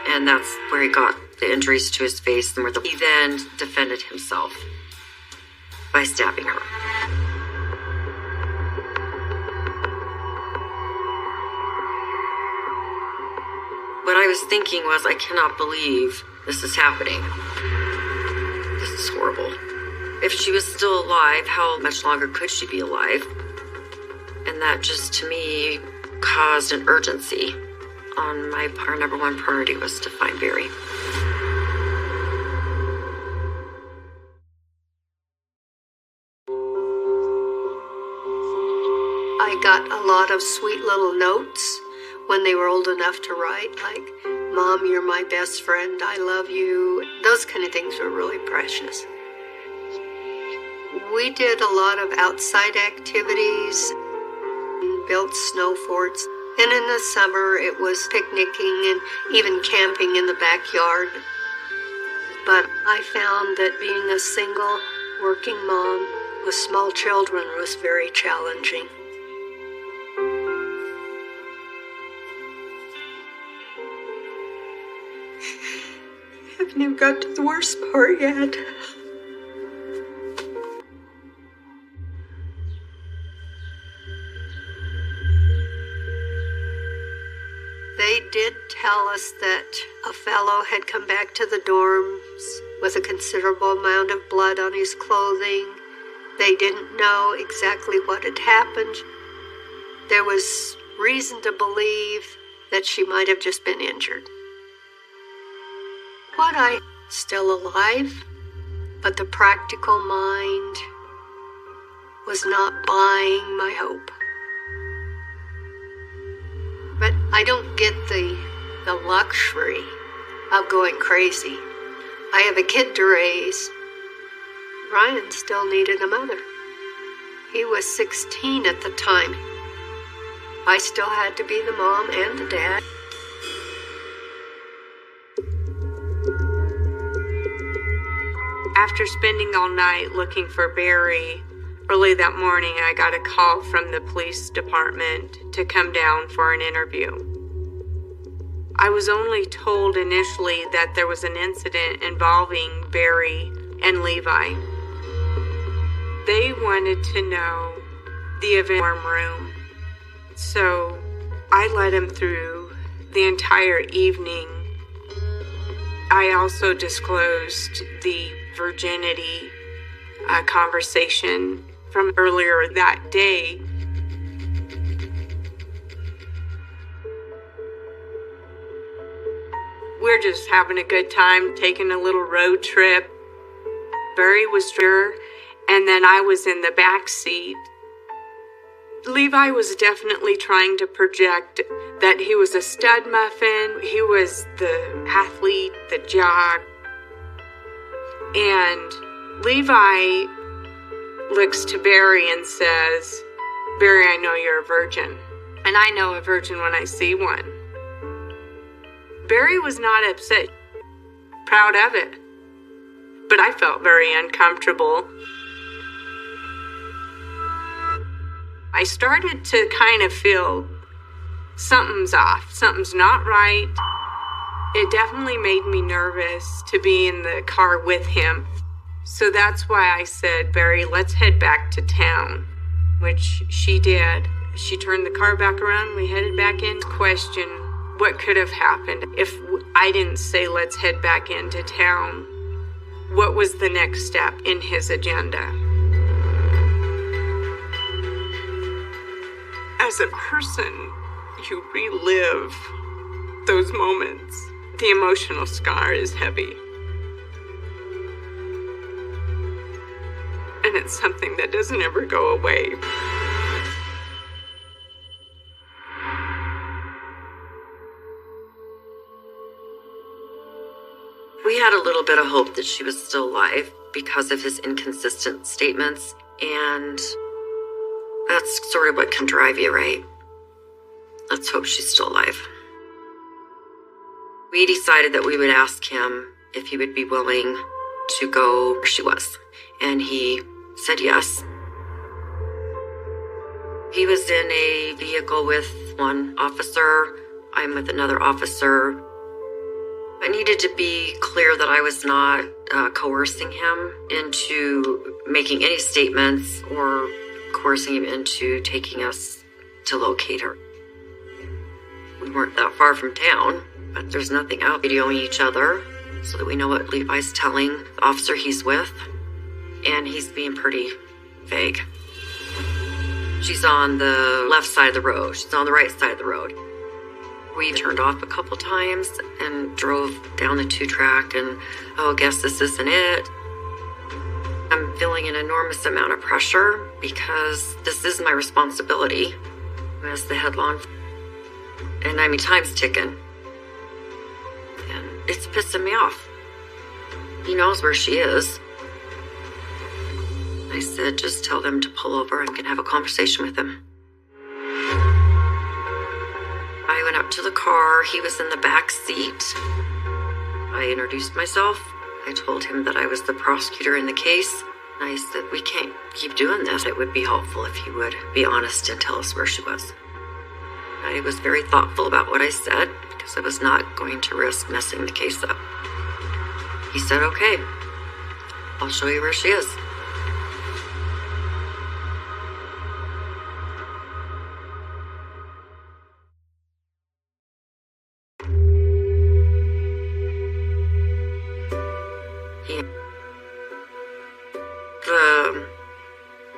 And that's where he got the injuries to his face, and he then defended himself by stabbing her. What I was thinking was, I cannot believe this is happening. This is horrible. If she was still alive, how much longer could she be alive? And that just, to me, caused an urgency. On my part, number one priority was to find Barry. I got a lot of sweet little notes when they were old enough to write, like, "Mom, you're my best friend, I love you." Those kind of things were really precious. We did a lot of outside activities, built snow forts, and in the summer it was picnicking and even camping in the backyard. But I found that being a single working mom with small children was very challenging. I haven't even got to the worst part yet. They did tell us that a fellow had come back to the dorms with a considerable amount of blood on his clothing. They didn't know exactly what had happened. There was reason to believe that she might have just been injured. What I still alive, but the practical mind was not buying my hope. But I don't get the luxury of going crazy. I have a kid to raise. Ryan still needed a mother. He was 16 at the time. I still had to be the mom and the dad. After spending all night looking for Barry, early that morning I got a call from the police department to come down for an interview. I was only told initially that there was an incident involving Barry and Levi. They wanted to know the event room, so I led him through the entire evening. I also disclosed the virginity conversation from earlier that day. We're just having a good time, taking a little road trip. Barry was there, and then I was in the back seat. Levi was definitely trying to project that he was a stud muffin. He was the athlete, the jock. And Levi looks to Barry and says, "Barry, I know you're a virgin. And I know a virgin when I see one." Barry was not upset, proud of it. But I felt very uncomfortable. I started to kind of feel something's off, something's not right. It definitely made me nervous to be in the car with him. So that's why I said, "Barry, let's head back to town," which she did. She turned the car back around, we headed back in. Question, what could have happened if I didn't say let's head back into town? What was the next step in his agenda? As a person, you relive those moments. The emotional scar is heavy. And it's something that doesn't ever go away. We had a little bit of hope that she was still alive because of his inconsistent statements, and that's sort of what can drive you, right? Let's hope she's still alive. We decided that we would ask him if he would be willing to go where she was, and he said yes. He was in a vehicle with one officer. I'm with another officer. I needed to be clear that I was not coercing him into making any statements or coercing him into taking us to locate her. We weren't that far from town, but there's nothing out videoing each other so that we know what Levi's telling the officer he's with, and he's being pretty vague. She's on the left side of the road. She's on the right side of the road. We turned off a couple times and drove down the 2-track and, I guess this isn't it. I'm feeling an enormous amount of pressure because this is my responsibility as the head law enforcement. And I mean, time's ticking. And it's pissing me off. He knows where she is. I said, just tell them to pull over and we can have a conversation with him. I went up to the car. He was in the back seat. I introduced myself. I told him that I was the prosecutor in the case. I said, we can't keep doing this. It would be helpful if you would be honest and tell us where she was. I was very thoughtful about what I said because I was not going to risk messing the case up. He said, okay, I'll show you where she is. The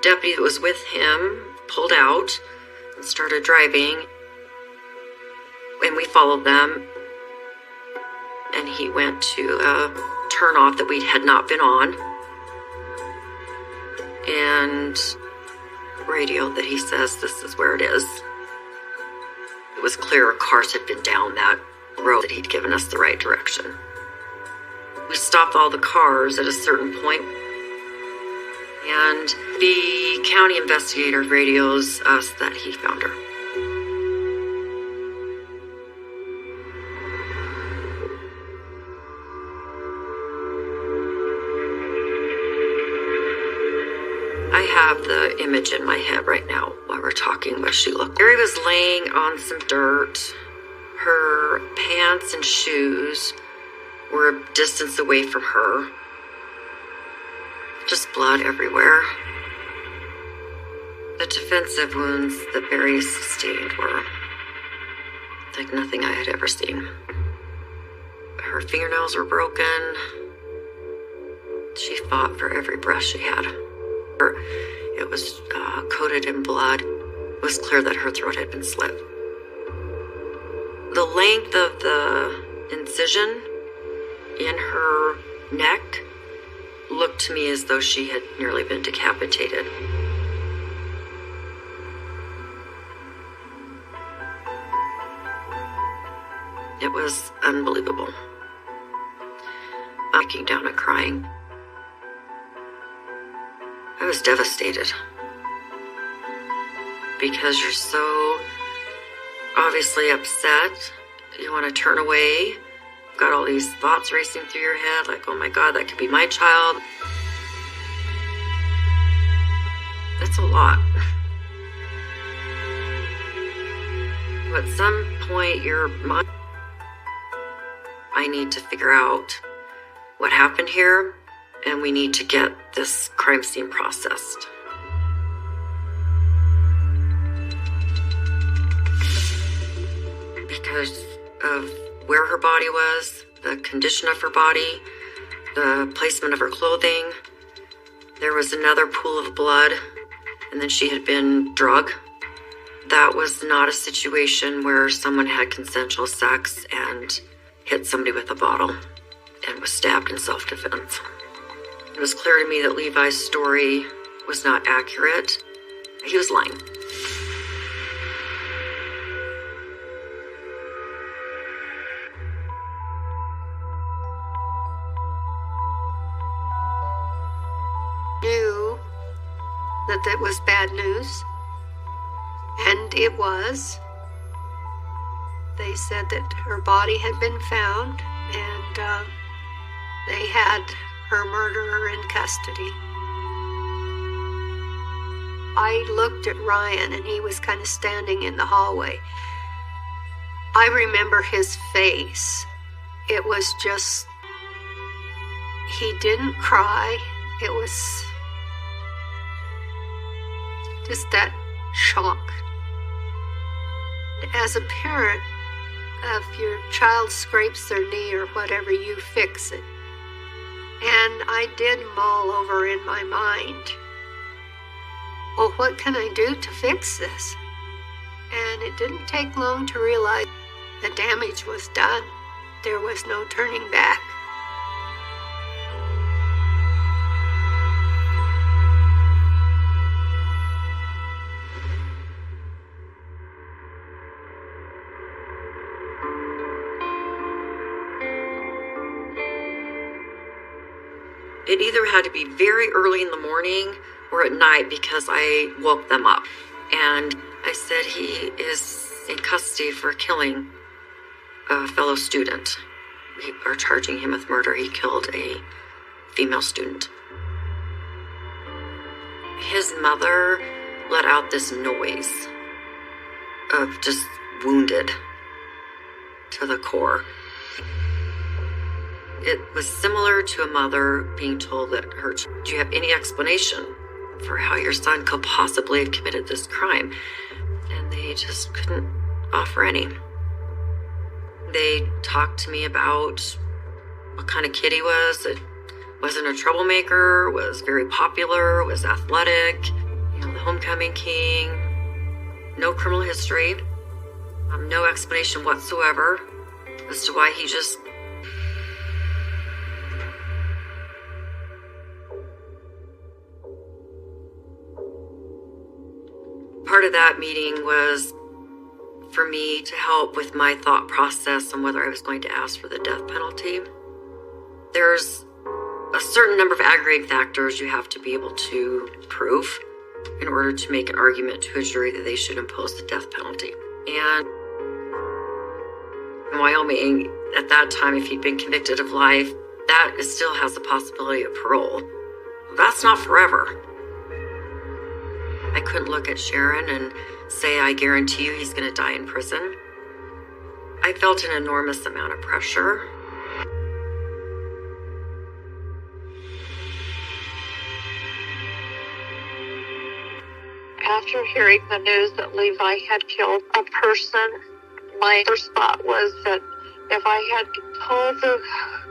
deputy that was with him pulled out and started driving, and we followed them, and he went to a turnoff that we had not been on and radioed that he says this is where it is. It was clear cars had been down that road, that he'd given us the right direction. We stopped all the cars at a certain point, and the county investigator radios us that he found her. have the image in my head right now while we're talking what she looked. Barry was laying on some dirt. Her pants and shoes were a distance away from her. Just blood everywhere. The defensive wounds that Barry sustained were like nothing I had ever seen. Her fingernails were broken. She fought for every breath she had. It was coated in blood. It was clear that her throat had been slit. The length of the incision in her neck looked to me as though she had nearly been decapitated. It was unbelievable. I'm breaking down and crying. I was devastated because you're so obviously upset. You want to turn away. You've got all these thoughts racing through your head like, oh my God, that could be my child. That's a lot. At some point, your mind, I need to figure out what happened here, and we need to get this crime scene processed. Because of where her body was, the condition of her body, the placement of her clothing, there was another pool of blood, and then she had been drugged. That was not a situation where someone had consensual sex and hit somebody with a bottle and was stabbed in self-defense. It was clear to me that Levi's story was not accurate. He was lying. Knew that was bad news, and it was. They said that her body had been found, and they had her murderer in custody. I looked at Ryan, and he was kind of standing in the hallway. I remember his face. It was just, he didn't cry. It was just that shock. As a parent, if your child scrapes their knee or whatever, you fix it. And I did mull over in my mind, well, what can I do to fix this? And it didn't take long to realize the damage was done. There was no turning back. It either had to be very early in the morning or at night because I woke them up. And I said he is in custody for killing a fellow student. We are charging him with murder. He killed a female student. His mother let out this noise of just wounded to the core. It was similar to a mother being told that do you have any explanation for how your son could possibly have committed this crime? And they just couldn't offer any. They talked to me about what kind of kid he was. It wasn't a troublemaker, was very popular, was athletic, the homecoming king, no criminal history, no explanation whatsoever as to why he just part of that meeting was for me to help with my thought process on whether I was going to ask for the death penalty. There's a certain number of aggravating factors you have to be able to prove in order to make an argument to a jury that they should impose the death penalty. And in Wyoming, at that time, if he'd been convicted of life, that still has the possibility of parole. That's not forever. I couldn't look at Sharon and say, I guarantee you he's going to die in prison. I felt an enormous amount of pressure. After hearing the news that Levi had killed a person, my first thought was that if I had told the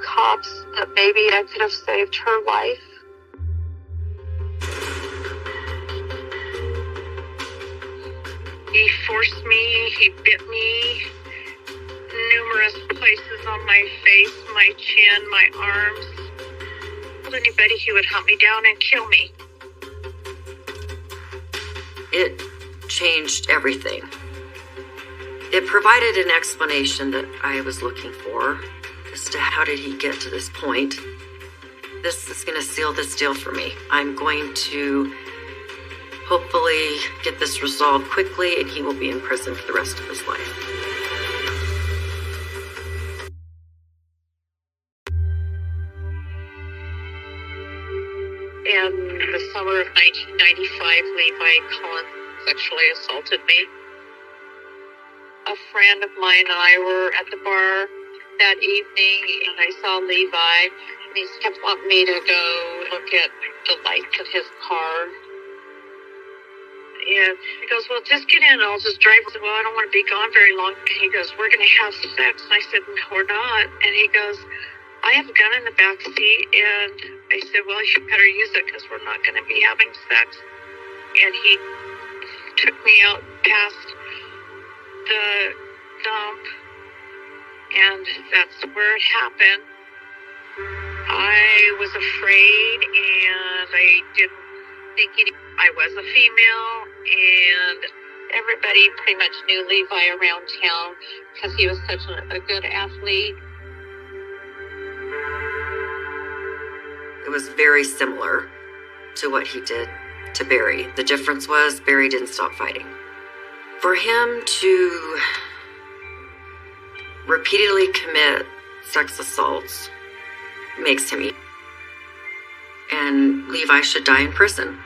cops that maybe I could have saved her life. He forced me, he bit me, numerous places on my face, my chin, my arms. Told anybody he would hunt me down and kill me. It changed everything. It provided an explanation that I was looking for as to how did he get to this point. This is going to seal this deal for me. I'm going to hopefully get this resolved quickly, and he will be in prison for the rest of his life. In the summer of 1995, Levi Collins sexually assaulted me. A friend of mine and I were at the bar that evening, and I saw Levi, and he kept wanting me to go look at the lights of his car. And he goes, well, just get in, I'll just drive. I said, well, I don't want to be gone very long. And he goes, we're going to have sex. And I said, no, we're not. And he goes, I have a gun in the back seat. And I said, well, you better use it because we're not going to be having sex. And he took me out past the dump, and that's where it happened. I was afraid, and I didn't think I was a female, and everybody pretty much knew Levi around town because he was such a good athlete. It was very similar to what he did to Barry. The difference was Barry didn't stop fighting. For him to repeatedly commit sex assaults makes him evil. And Levi should die in prison.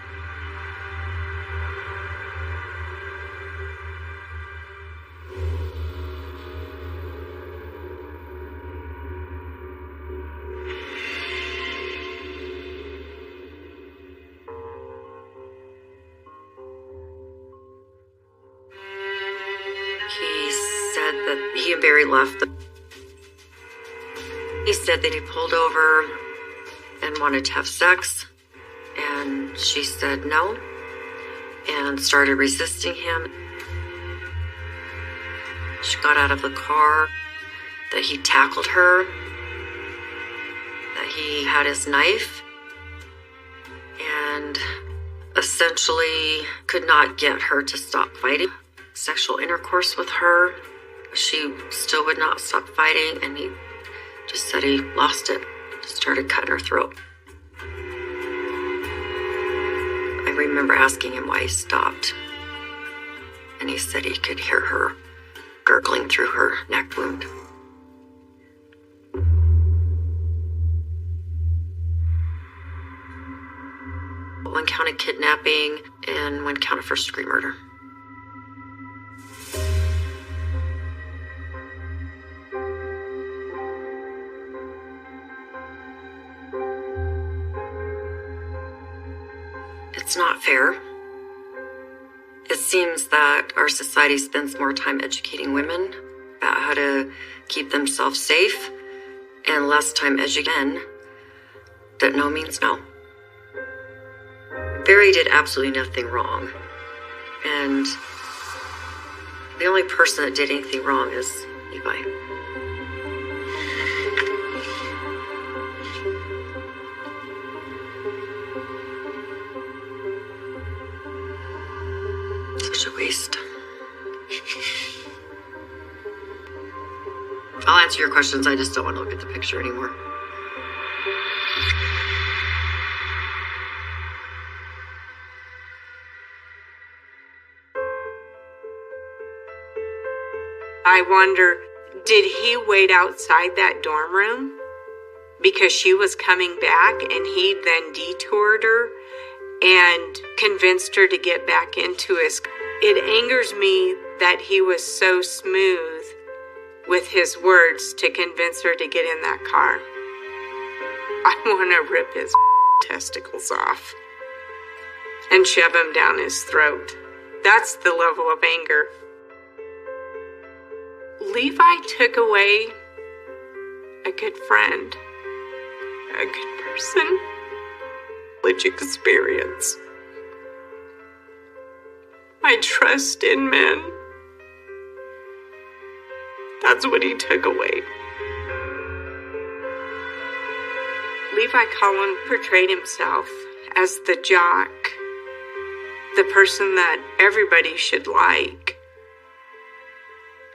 He and Barry left. He said that he pulled over and wanted to have sex, and she said no and started resisting him. She got out of the car, that he tackled her, that he had his knife, and essentially could not get her to stop fighting. Sexual intercourse with her, she still would not stop fighting, and he just said he lost it. Just started cutting her throat. I remember asking him why he stopped, and he said he could hear her gurgling through her neck wound. One count of kidnapping and one count of first-degree murder. It's not fair. It seems that our society spends more time educating women about how to keep themselves safe and less time educating men that no means no. Barry did absolutely nothing wrong. And the only person that did anything wrong is Levi. Such a waste. I'll answer your questions. I just don't want to look at the picture anymore. I wonder, did he wait outside that dorm room because she was coming back and he then detoured her and convinced her to get back into his. It angers me that he was so smooth with his words to convince her to get in that car. I want to rip his testicles off and shove them down his throat. That's the level of anger. Levi took away a good friend, a good person, legit experience. My trust in men. That's what he took away. Levi Collin portrayed himself as the jock, the person that everybody should like.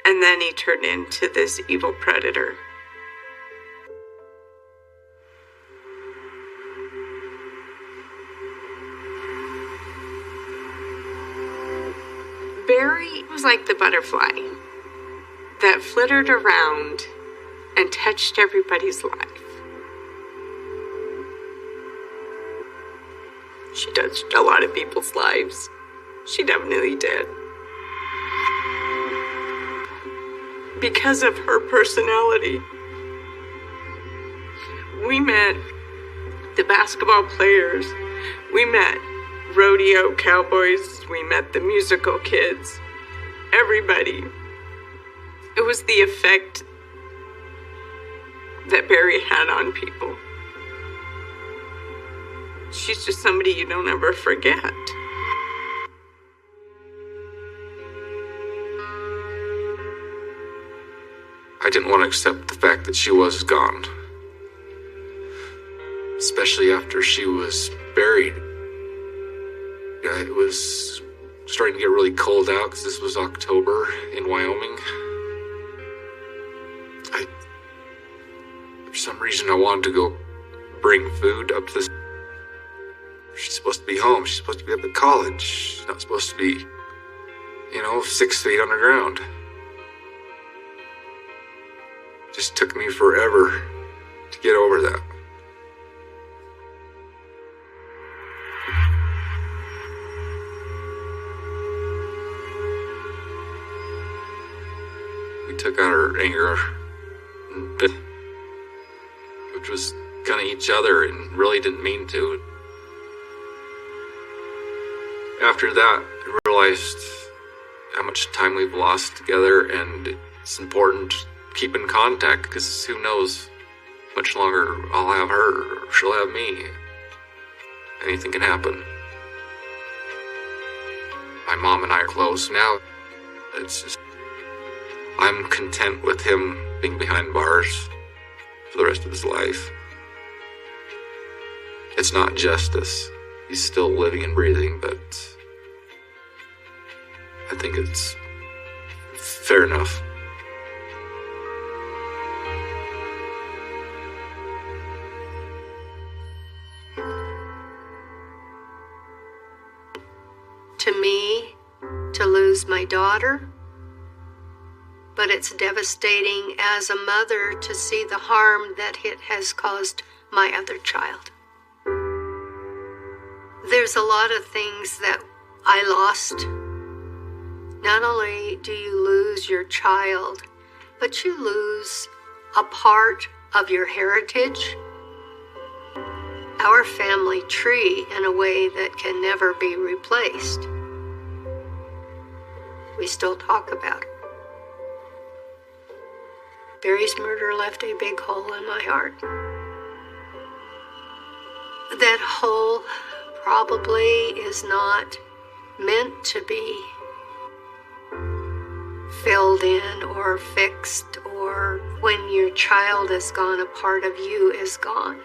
And then he turned into this evil predator. Barry was like the butterfly that flittered around and touched everybody's life. She touched a lot of people's lives. She definitely did. Because of her personality. We met the basketball players. We met rodeo cowboys. We met the musical kids. Everybody. It was the effect that Barry had on people. She's just somebody you don't ever forget. I didn't want to accept the fact that she was gone. Especially after she was buried. It was starting to get really cold out because this was October in Wyoming. For some reason, I wanted to go bring food up to this. She's supposed to be home. She's supposed to be up at college. She's not supposed to be, 6 feet underground. It just took me forever to get over that. We took out our anger, which was kind of each other and really didn't mean to. After that, I realized how much time we've lost together, and it's important to keep in contact because who knows how much longer I'll have her or she'll have me. Anything can happen. My mom and I are close now. It's just, I'm content with him being behind bars for the rest of his life. It's not justice. He's still living and breathing, but I think it's fair enough. To me, to lose my daughter, but it's devastating as a mother to see the harm that it has caused my other child. There's a lot of things that I lost. Not only do you lose your child, but you lose a part of your heritage, our family tree, in a way that can never be replaced. We still talk about it. Barry's murder left a big hole in my heart. That hole probably is not meant to be filled in or fixed, or when your child is gone, a part of you is gone.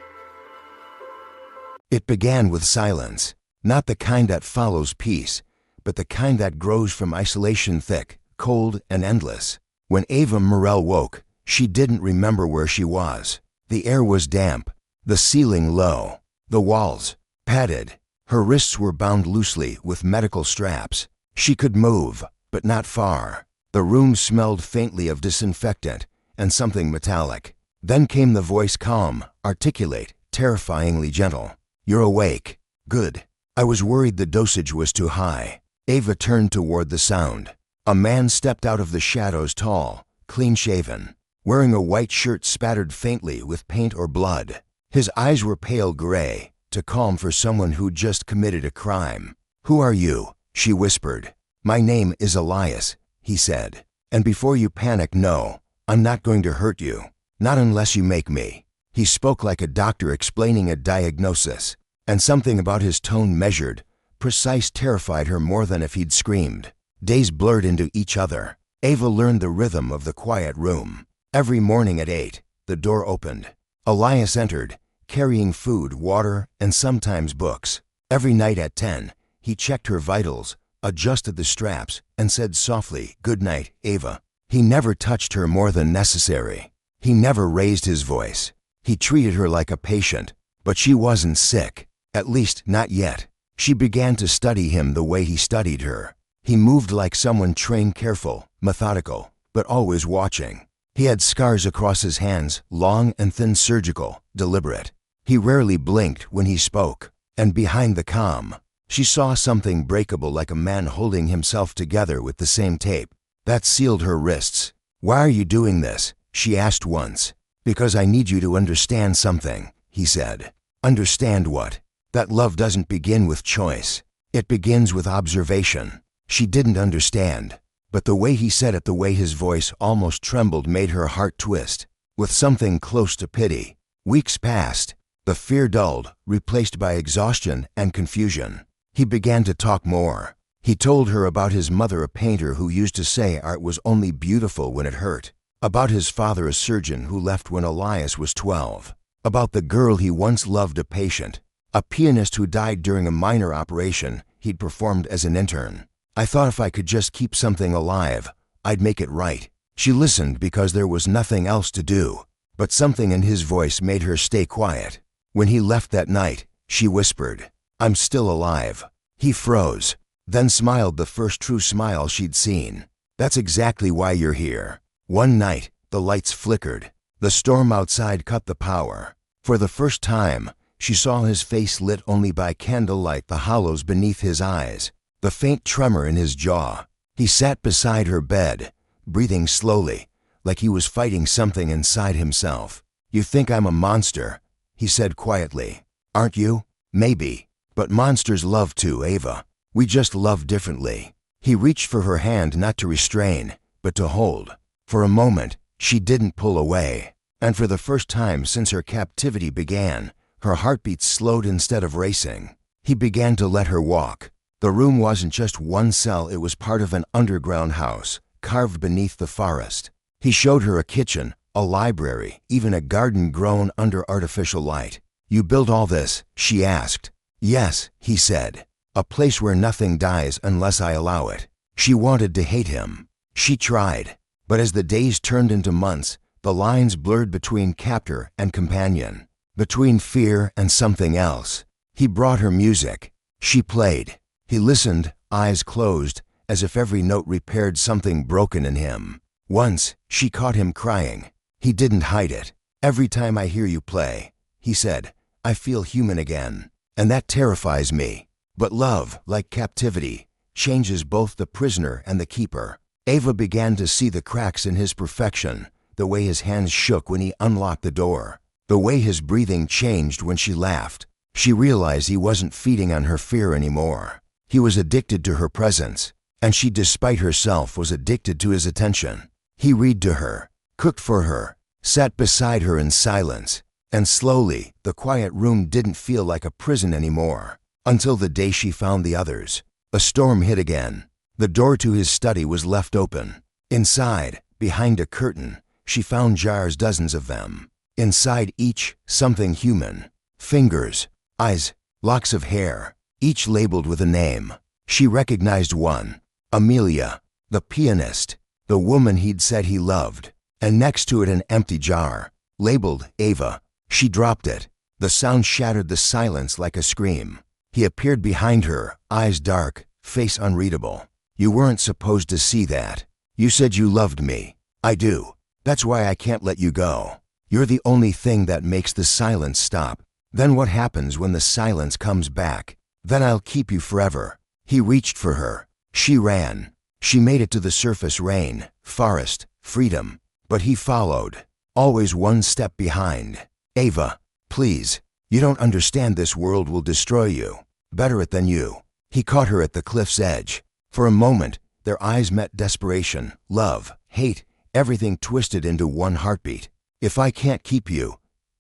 It began with silence, not the kind that follows peace, but the kind that grows from isolation thick, cold, and endless. When Ava Morell woke, she didn't remember where she was. The air was damp, the ceiling low, the walls padded. Her wrists were bound loosely with medical straps. She could move, but not far. The room smelled faintly of disinfectant and something metallic. Then came the voice, calm, articulate, terrifyingly gentle. "You're awake. Good. I was worried the dosage was too high. Ava turned toward the sound. A man stepped out of the shadows, tall, clean-shaven, wearing a white shirt spattered faintly with paint or blood. His eyes were pale gray, too calm for someone who'd just committed a crime. "Who are you?" she whispered. "My name is Elias," he said. "And before you panic, no, I'm not going to hurt you. Not unless you make me." He spoke like a doctor explaining a diagnosis, and something about his tone, measured, precise, terrified her more than if he'd screamed. Days blurred into each other. Ava learned the rhythm of the quiet room. Every morning at 8, the door opened. Elias entered, carrying food, water, and sometimes books. Every night at 10, he checked her vitals, adjusted the straps, and said softly, "Good night, Ava." He never touched her more than necessary. He never raised his voice. He treated her like a patient, but she wasn't sick, at least not yet. She began to study him the way he studied her. He moved like someone trained, careful, methodical, but always watching. He had scars across his hands, long and thin, surgical, deliberate. He rarely blinked when he spoke, and behind the calm, she saw something breakable, like a man holding himself together with the same tape. That sealed her wrists. "Why are you doing this?" she asked once. "Because I need you to understand something," he said. "Understand what?" "That love doesn't begin with choice. It begins with observation." She didn't understand, but the way he said it, the way his voice almost trembled, made her heart twist with something close to pity. Weeks passed. The fear dulled, replaced by exhaustion and confusion. He began to talk more. He told her about his mother, a painter who used to say art was only beautiful when it hurt. About his father, a surgeon who left when Elias was 12. About the girl he once loved, a patient. A pianist who died during a minor operation he'd performed as an intern. "I thought if I could just keep something alive, I'd make it right." She listened because there was nothing else to do, but something in his voice made her stay quiet. When he left that night, she whispered, "I'm still alive." He froze, then smiled, the first true smile she'd seen. "That's exactly why you're here." One night, the lights flickered. The storm outside cut the power. For the first time, she saw his face lit only by candlelight, the hollows beneath his eyes, the faint tremor in his jaw. He sat beside her bed, breathing slowly, like he was fighting something inside himself. "You think I'm a monster," he said quietly. "Aren't you? Maybe. But monsters love too, Ava. We just love differently." He reached for her hand, not to restrain, but to hold. For a moment, she didn't pull away. And for the first time since her captivity began, her heartbeat slowed instead of racing. He began to let her walk. The room wasn't just one cell, it was part of an underground house, carved beneath the forest. He showed her a kitchen, a library, even a garden grown under artificial light. "You built all this?" she asked. "Yes," he said. "A place where nothing dies unless I allow it." She wanted to hate him. She tried. But as the days turned into months, the lines blurred between captor and companion, between fear and something else. He brought her music. She played. He listened, eyes closed, as if every note repaired something broken in him. Once, she caught him crying. He didn't hide it. "Every time I hear you play," he said, "I feel human again. And that terrifies me." But love, like captivity, changes both the prisoner and the keeper. Ava began to see the cracks in his perfection, the way his hands shook when he unlocked the door, the way his breathing changed when she laughed. She realized he wasn't feeding on her fear anymore. He was addicted to her presence, and she, despite herself, was addicted to his attention. He read to her, cooked for her, sat beside her in silence, and slowly, the quiet room didn't feel like a prison anymore. Until the day she found the others. A storm hit again. The door to his study was left open. Inside, behind a curtain, she found jars, dozens of them. Inside each, something human. Fingers, eyes, locks of hair, each labeled with a name. She recognized one. Amelia, the pianist, the woman he'd said he loved. And next to it, an empty jar, labeled Ava. She dropped it. The sound shattered the silence like a scream. He appeared behind her, eyes dark, face unreadable. "You weren't supposed to see that. You said you loved me." "I do. That's why I can't let you go. You're the only thing that makes the silence stop." Then what happens when the silence comes back? Then I'll keep you forever. He reached for her. She ran. She made it to the surface, rain, forest, freedom. But he followed, always one step behind. Ava, please. You don't understand. This world will destroy you. Better it than you. He caught her at the cliff's edge. For a moment, their eyes met. Desperation, love, hate, everything twisted into one heartbeat. If I can't keep you,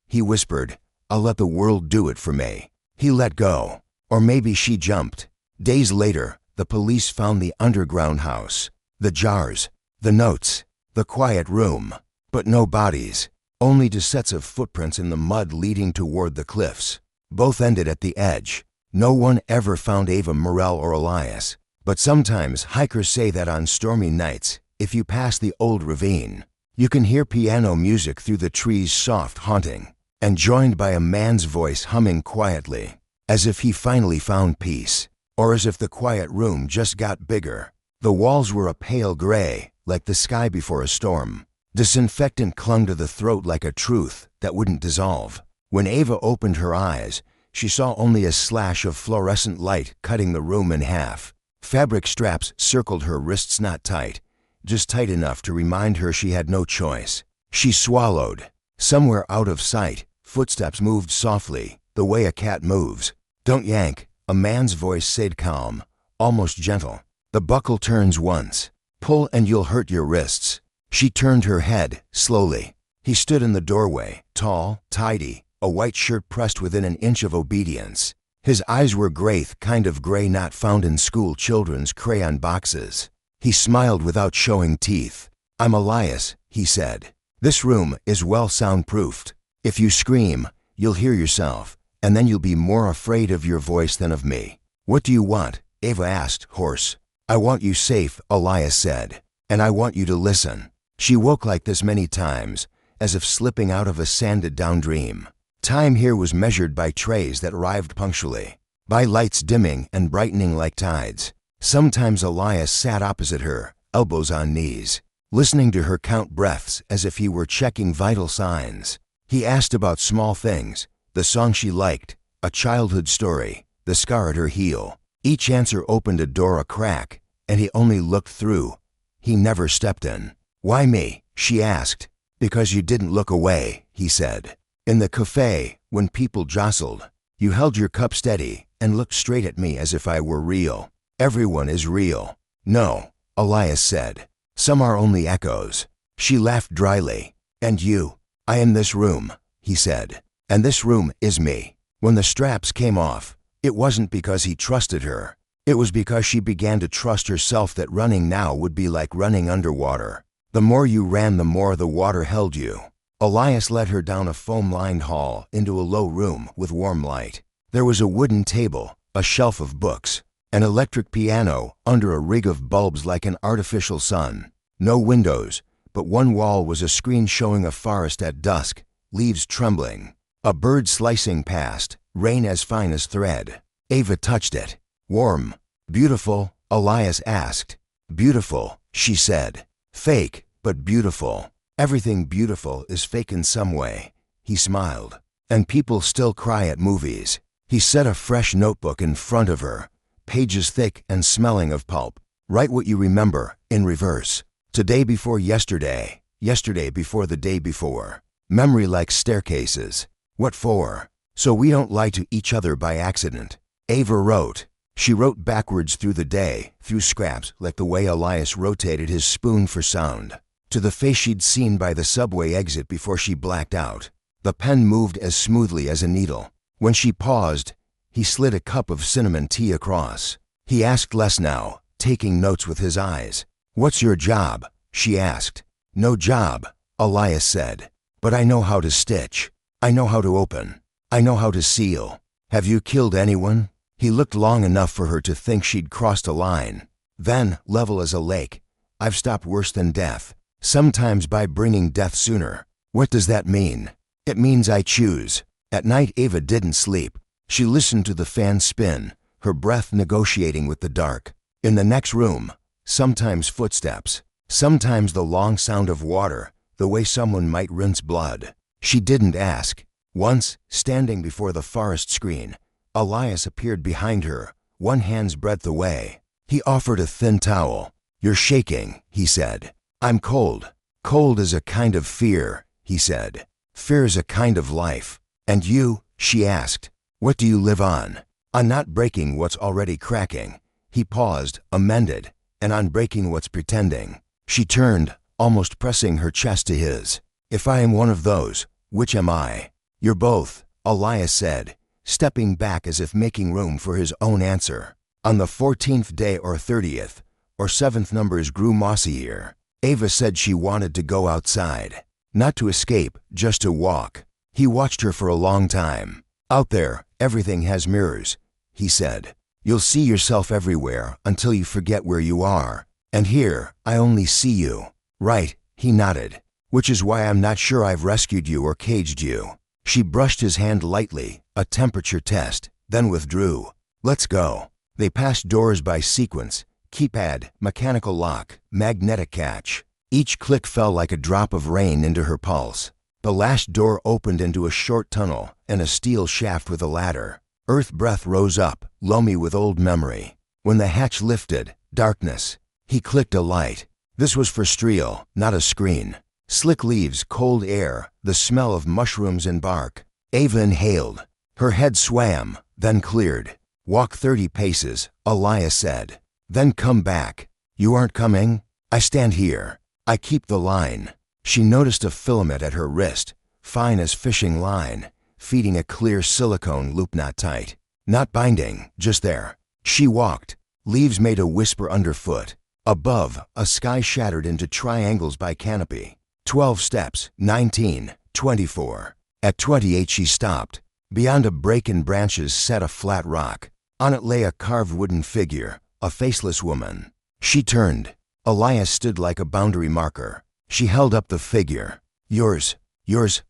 he whispered, I'll let the world do it for me. He let go. Or maybe she jumped. Days later, the police found the underground house, the jars, the notes, the quiet room, but no bodies, only 2 sets of footprints in the mud leading toward the cliffs. Both ended at the edge. No one ever found Ava Morell or Elias, but sometimes hikers say that on stormy nights, if you pass the old ravine, you can hear piano music through the trees, soft, haunting, and joined by a man's voice humming quietly, as if he finally found peace, or as if the quiet room just got bigger. The walls were a pale gray, like the sky before a storm. Disinfectant clung to the throat like a truth that wouldn't dissolve. When Ava opened her eyes, she saw only a slash of fluorescent light cutting the room in half. Fabric straps circled her wrists, not tight, just tight enough to remind her she had no choice. She swallowed. Somewhere out of sight, footsteps moved softly, the way a cat moves. Don't yank, a man's voice said, calm, almost gentle. The buckle turns once. Pull and you'll hurt your wrists. She turned her head, slowly. He stood in the doorway, tall, tidy, a white shirt pressed within an inch of obedience. His eyes were gray, kind of gray not found in school children's crayon boxes. He smiled without showing teeth. I'm Elias, he said. This room is well soundproofed. If you scream, you'll hear yourself, and then you'll be more afraid of your voice than of me. What do you want? Ava asked, hoarse. I want you safe, Elias said, and I want you to listen. She woke like this many times, as if slipping out of a sanded-down dream. Time here was measured by trays that arrived punctually, by lights dimming and brightening like tides. Sometimes Elias sat opposite her, elbows on knees, listening to her count breaths as if he were checking vital signs. He asked about small things, the song she liked, a childhood story, the scar at her heel. Each answer opened a door a crack, and he only looked through. He never stepped in. Why me? She asked. Because you didn't look away, he said. In the cafe, when people jostled, you held your cup steady and looked straight at me as if I were real. Everyone is real. No, Elias said. Some are only echoes. She laughed dryly. And you? I am this room, he said. And this room is me. When the straps came off, it wasn't because he trusted her. It was because she began to trust herself that running now would be like running underwater. The more you ran, the more the water held you. Elias led her down a foam-lined hall into a low room with warm light. There was a wooden table, a shelf of books, an electric piano under a rig of bulbs like an artificial sun. No windows, but one wall was a screen showing a forest at dusk, leaves trembling. A bird slicing past, rain as fine as thread. Ava touched it. Warm. Beautiful, Elias asked. Beautiful, she said. Fake, but beautiful. Everything beautiful is fake in some way. He smiled. And people still cry at movies. He set a fresh notebook in front of her, pages thick and smelling of pulp. Write what you remember, in reverse. Today before yesterday, yesterday before the day before. Memory like staircases. What for? So we don't lie to each other by accident. Ava wrote. She wrote backwards through the day, through scraps like the way Elias rotated his spoon for sound, to the face she'd seen by the subway exit before she blacked out. The pen moved as smoothly as a needle. When she paused, he slid a cup of cinnamon tea across. He asked less now, taking notes with his eyes. What's your job? She asked. No job, Elias said. But I know how to stitch. I know how to open. I know how to seal. Have you killed anyone? He looked long enough for her to think she'd crossed a line. Then, level as a lake, I've stopped worse than death. Sometimes by bringing death sooner. What does that mean? It means I choose. At night Ava didn't sleep. She listened to the fan spin, her breath negotiating with the dark. In the next room, sometimes footsteps, sometimes the long sound of water, the way someone might rinse blood. She didn't ask. Once, standing before the forest screen, Elias appeared behind her, one hand's breadth away. He offered a thin towel. "You're shaking," he said. "I'm cold." "Cold is a kind of fear," he said. "Fear is a kind of life." "And you?" she asked. "What do you live on?" "On not breaking what's already cracking." He paused, amended, "and on breaking what's pretending." She turned, almost pressing her chest to his. "If I am one of those, which am I?" "You're both," Elias said, stepping back as if making room for his own answer. On the 14th day or 30th, or 7th numbers grew mossier. Ava said she wanted to go outside. Not to escape, just to walk. He watched her for a long time. "Out there, everything has mirrors," he said. "You'll see yourself everywhere until you forget where you are. And here, I only see you." "Right," he nodded. "Which is why I'm not sure I've rescued you or caged you." She brushed his hand lightly, a temperature test, then withdrew. "Let's go." They passed doors by sequence: keypad, mechanical lock, magnetic catch. Each click fell like a drop of rain into her pulse. The last door opened into a short tunnel and a steel shaft with a ladder. Earth breath rose up, loamy with old memory. When the hatch lifted, darkness. He clicked a light. This was for Streel, not a screen. Slick leaves, cold air, the smell of mushrooms and bark. Ava inhaled. Her head swam, then cleared. "Walk 30 paces, Elias said. "Then come back." "You aren't coming?" "I stand here. I keep the line." She noticed a filament at her wrist, fine as fishing line, feeding a clear silicone loop knot tight. Not binding, just there. She walked. Leaves made a whisper underfoot. Above, a sky shattered into triangles by canopy. 12 steps, 19, 24. At 28 she stopped. Beyond a break in branches sat a flat rock. On it lay a carved wooden figure, a faceless woman. She turned. Elias stood like a boundary marker. She held up the figure. Yours,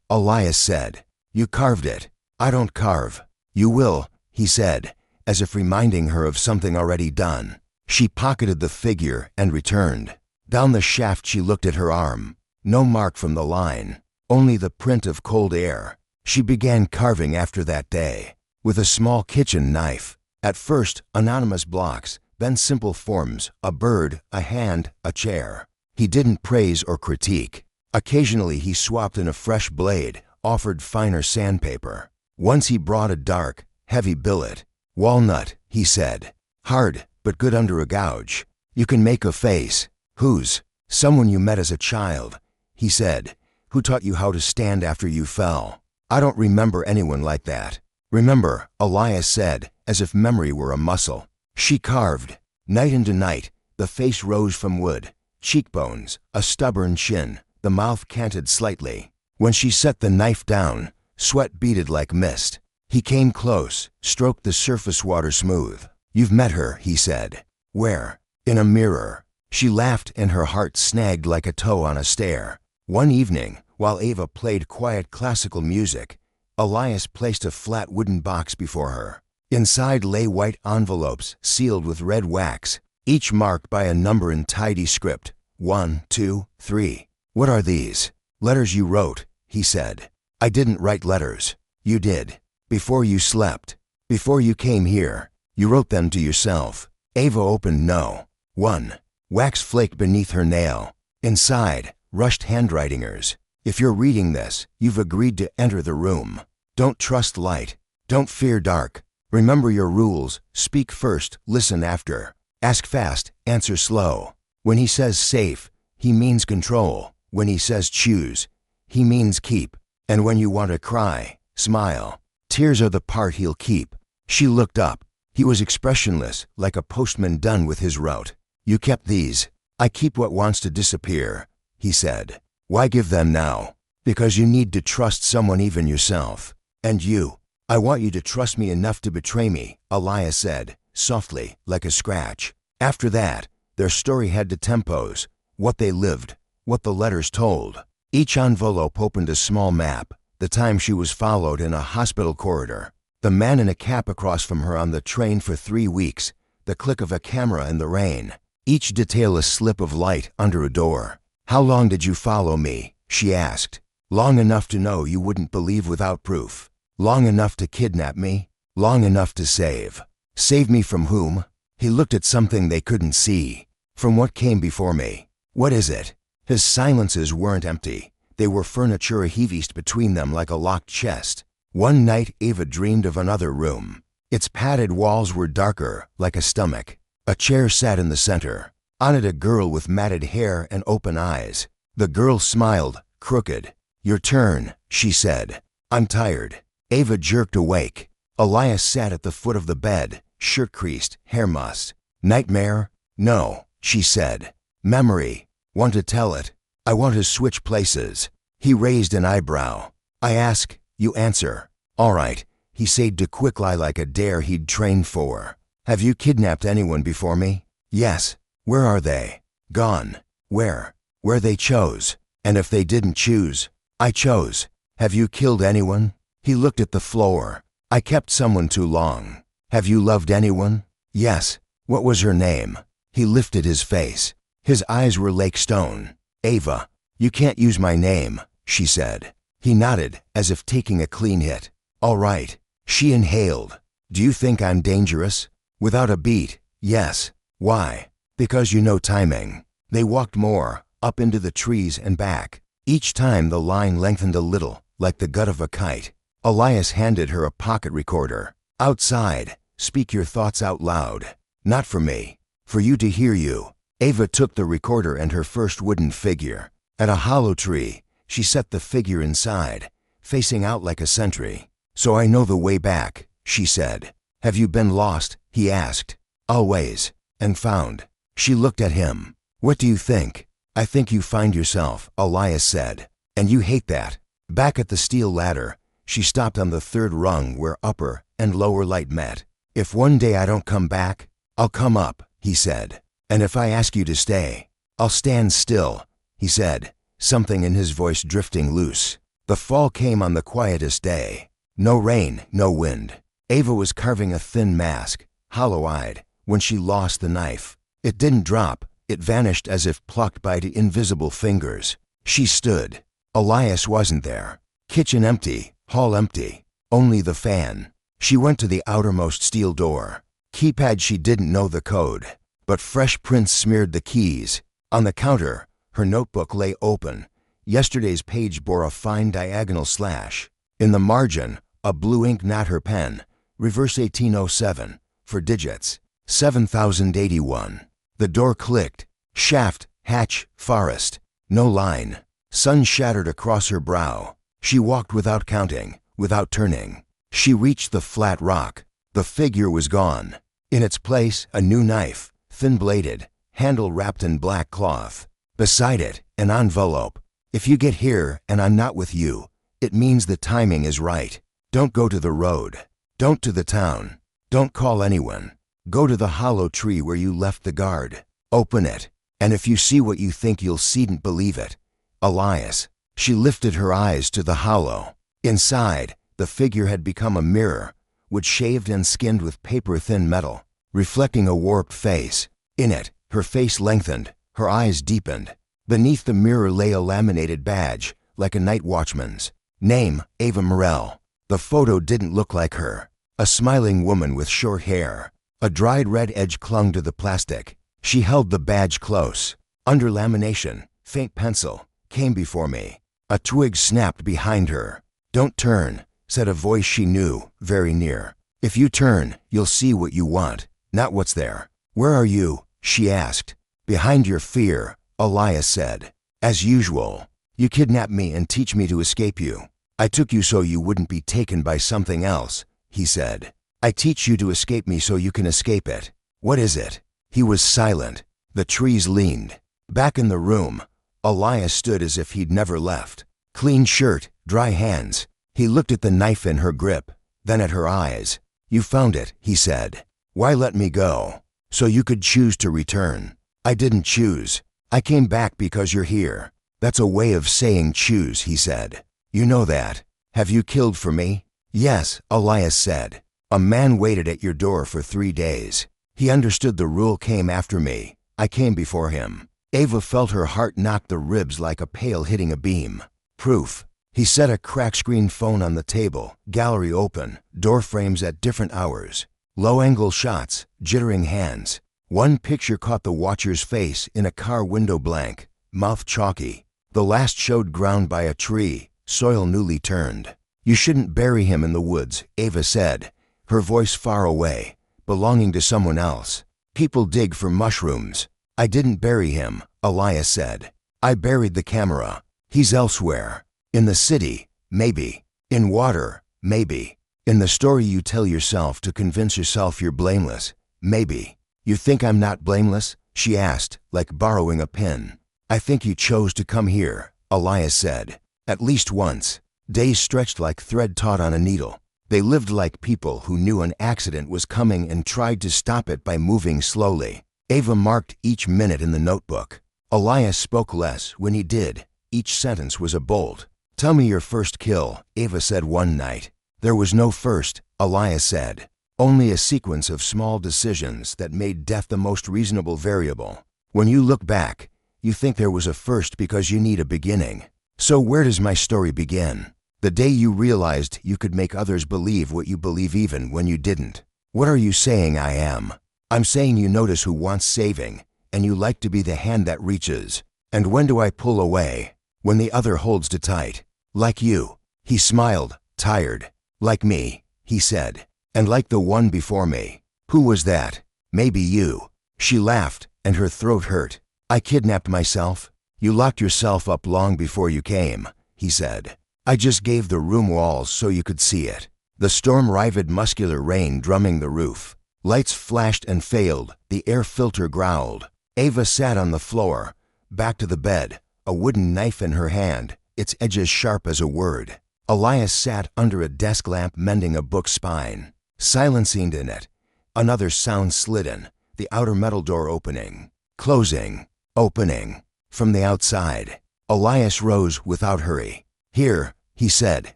Elias said. "You carved it." "I don't carve." "You will," he said, as if reminding her of something already done. She pocketed the figure and returned. Down the shaft she looked at her arm. No mark from the line, only the print of cold air. She began carving after that day, with a small kitchen knife. At first, anonymous blocks, then simple forms, a bird, a hand, a chair. He didn't praise or critique. Occasionally he swapped in a fresh blade, offered finer sandpaper. Once he brought a dark, heavy billet. "Walnut," he said. "Hard, but good under a gouge. You can make a face." "Whose?" "Someone you met as a child," he said. "Who taught you how to stand after you fell." "I don't remember anyone like that." "Remember," Elias said, as if memory were a muscle. She carved. Night into night, the face rose from wood. Cheekbones, a stubborn chin, the mouth canted slightly. When she set the knife down, sweat beaded like mist. He came close, stroked the surface water smooth. "You've met her," he said. "Where?" "In a mirror." She laughed and her heart snagged like a toe on a stair. One evening, while Ava played quiet classical music, Elias placed a flat wooden box before her. Inside lay white envelopes sealed with red wax, each marked by a number in tidy script. 1, 2, 3. "What are these?" "Letters you wrote," he said. "I didn't write letters." "You did. Before you slept. Before you came here. You wrote them to yourself." Ava opened no. 1. Wax flake beneath her nail. Inside, rushed handwritingers. "If you're reading this, you've agreed to enter the room. Don't trust light. Don't fear dark. Remember your rules. Speak first, listen after. Ask fast, answer slow. When he says safe, he means control. When he says choose, he means keep. And when you want to cry, smile. Tears are the part he'll keep." She looked up. He was expressionless, like a postman done with his route. "You kept these." "I keep what wants to disappear," he said. "Why give them now?" "Because you need to trust someone, even yourself. And you. I want you to trust me enough to betray me," Elias said, softly, like a scratch. After that, their story had the tempos, what they lived, what the letters told. Each envelope opened a small map, the time she was followed in a hospital corridor, the man in a cap across from her on the train for 3 weeks, the click of a camera in the rain. Each detail a slip of light under a door. "How long did you follow me?" she asked. "Long enough to know you wouldn't believe without proof. Long enough to kidnap me. Long enough to save. Save me from whom? He looked at something they couldn't see. From what came before me. What is it? His silences weren't empty. They were furniture heaved between them like a locked chest. One night Ava dreamed of another room. Its padded walls were darker, like a stomach. A chair sat in the center. On it a girl with matted hair and open eyes. The girl smiled, crooked. "Your turn," she said. "I'm tired." Ava jerked awake. Elias sat at the foot of the bed, shirt creased, hair mussed. "Nightmare?" "No," she said. "Memory. Want to tell it? I want to switch places." He raised an eyebrow. "I ask, you answer." "All right," he said to quick lie like a dare he'd trained for. "Have you kidnapped anyone before me?" "Yes." "Where are they?" "Gone." "Where?" "Where they chose." "And if they didn't choose?" "I chose." "Have you killed anyone?" He looked at the floor. "I kept someone too long." "Have you loved anyone?" "Yes." "What was her name?" He lifted his face. His eyes were lake stone. "Ava." "You can't use my name," she said. He nodded, as if taking a clean hit. "All right." She inhaled. "Do you think I'm dangerous?" Without a beat, "Yes." "Why?" "Because you know timing." They walked more, up into the trees and back. Each time the line lengthened a little, like the gut of a kite. Elias handed her a pocket recorder. "Outside, speak your thoughts out loud. Not for me. For you to hear you." Ava took the recorder and her first wooden figure. At a hollow tree, she set the figure inside, facing out like a sentry. "So I know the way back," she said. "Have you been lost?" he asked. "Always. And found." She looked at him. "What do you think?" "I think you find yourself," Elias said. "And you hate that." Back at the steel ladder, she stopped on the third rung where upper and lower light met. "If one day I don't come back, I'll come up," he said. "And if I ask you to stay, I'll stand still," he said, something in his voice drifting loose. The fall came on the quietest day. No rain, no wind. Ava was carving a thin mask, hollow-eyed, when she lost the knife. It didn't drop. It vanished as if plucked by the invisible fingers. She stood. Elias wasn't there. Kitchen empty, hall empty. Only the fan. She went to the outermost steel door. Keypad, she didn't know the code, but fresh prints smeared the keys. On the counter, her notebook lay open. Yesterday's page bore a fine diagonal slash. In the margin, a blue ink, not her pen. Reverse 1807, for digits. 7081. The door clicked. Shaft, hatch, forest. No line. Sun shattered across her brow. She walked without counting, without turning. She reached the flat rock. The figure was gone. In its place, a new knife, thin-bladed, handle wrapped in black cloth. Beside it, an envelope. "If you get here and I'm not with you, it means the timing is right. Don't go to the road. Don't to the town. Don't call anyone. Go to the hollow tree where you left the guard. Open it. And if you see what you think you'll seedn't believe it. Elias." She lifted her eyes to the hollow. Inside, the figure had become a mirror, wood shaved and skinned with paper-thin metal, reflecting a warped face. In it, her face lengthened, her eyes deepened. Beneath the mirror lay a laminated badge, like a night watchman's. Name, Ava Morell. The photo didn't look like her. A smiling woman with short hair. A dried red edge clung to the plastic. She held the badge close. Under lamination, faint pencil, came before me. A twig snapped behind her. "Don't turn," said a voice she knew, very near. "If you turn, you'll see what you want, not what's there." "Where are you?" she asked. "Behind your fear," Elias said. "As usual. You kidnapped me and teach me to escape you. I took you so you wouldn't be taken by something else," he said. "I teach you to escape me so you can escape it. What is it?" He was silent. The trees leaned. Back in the room, Elias stood as if he'd never left. Clean shirt, dry hands. He looked at the knife in her grip, then at her eyes. "You found it," he said. "Why let me go?" "So you could choose to return." "I didn't choose. I came back because you're here." "That's a way of saying choose," he said. "You know that. Have you killed for me?" "Yes," Elias said. "A man waited at your door for 3 days. He understood the rule came after me. I came before him." Ava felt her heart knock the ribs like a pail hitting a beam. "Proof." He set a crack-screen phone on the table, gallery open, door frames at different hours. Low-angle shots, jittering hands. One picture caught the watcher's face in a car window blank, mouth chalky. The last showed ground by a tree, soil newly turned. You shouldn't bury him in the woods, Ava said, her voice far away, belonging to someone else. People dig for mushrooms. I didn't bury him, Elias said. I buried the camera. He's elsewhere. In the city, maybe. In water, maybe. In the story you tell yourself to convince yourself you're blameless, maybe. You think I'm not blameless? She asked, like borrowing a pin. I think you chose to come here, Elias said. At least once. Days stretched like thread taut on a needle. They lived like people who knew an accident was coming and tried to stop it by moving slowly. Ava marked each minute in the notebook. Elias spoke less when he did. Each sentence was a bolt. Tell me your first kill, Ava said one night. There was no first, Elias said. Only a sequence of small decisions that made death the most reasonable variable. When you look back, you think there was a first because you need a beginning. So where does my story begin? The day you realized you could make others believe what you believe even when you didn't. What are you saying I am? I'm saying you notice who wants saving, and you like to be the hand that reaches. And when do I pull away? When the other holds too tight. Like you. He smiled, tired. Like me, he said. And like the one before me. Who was that? Maybe you. She laughed, and her throat hurt. I kidnapped myself. You locked yourself up long before you came, he said. I just gave the room walls so you could see it. The storm riveted muscular rain drumming the roof. Lights flashed and failed. The air filter growled. Ava sat on the floor, back to the bed, a wooden knife in her hand, its edges sharp as a word. Elias sat under a desk lamp mending a book spine. Silencing in it. Another sound slid in, the outer metal door opening. Closing. Opening. From the outside. Elias rose without hurry. Here, he said,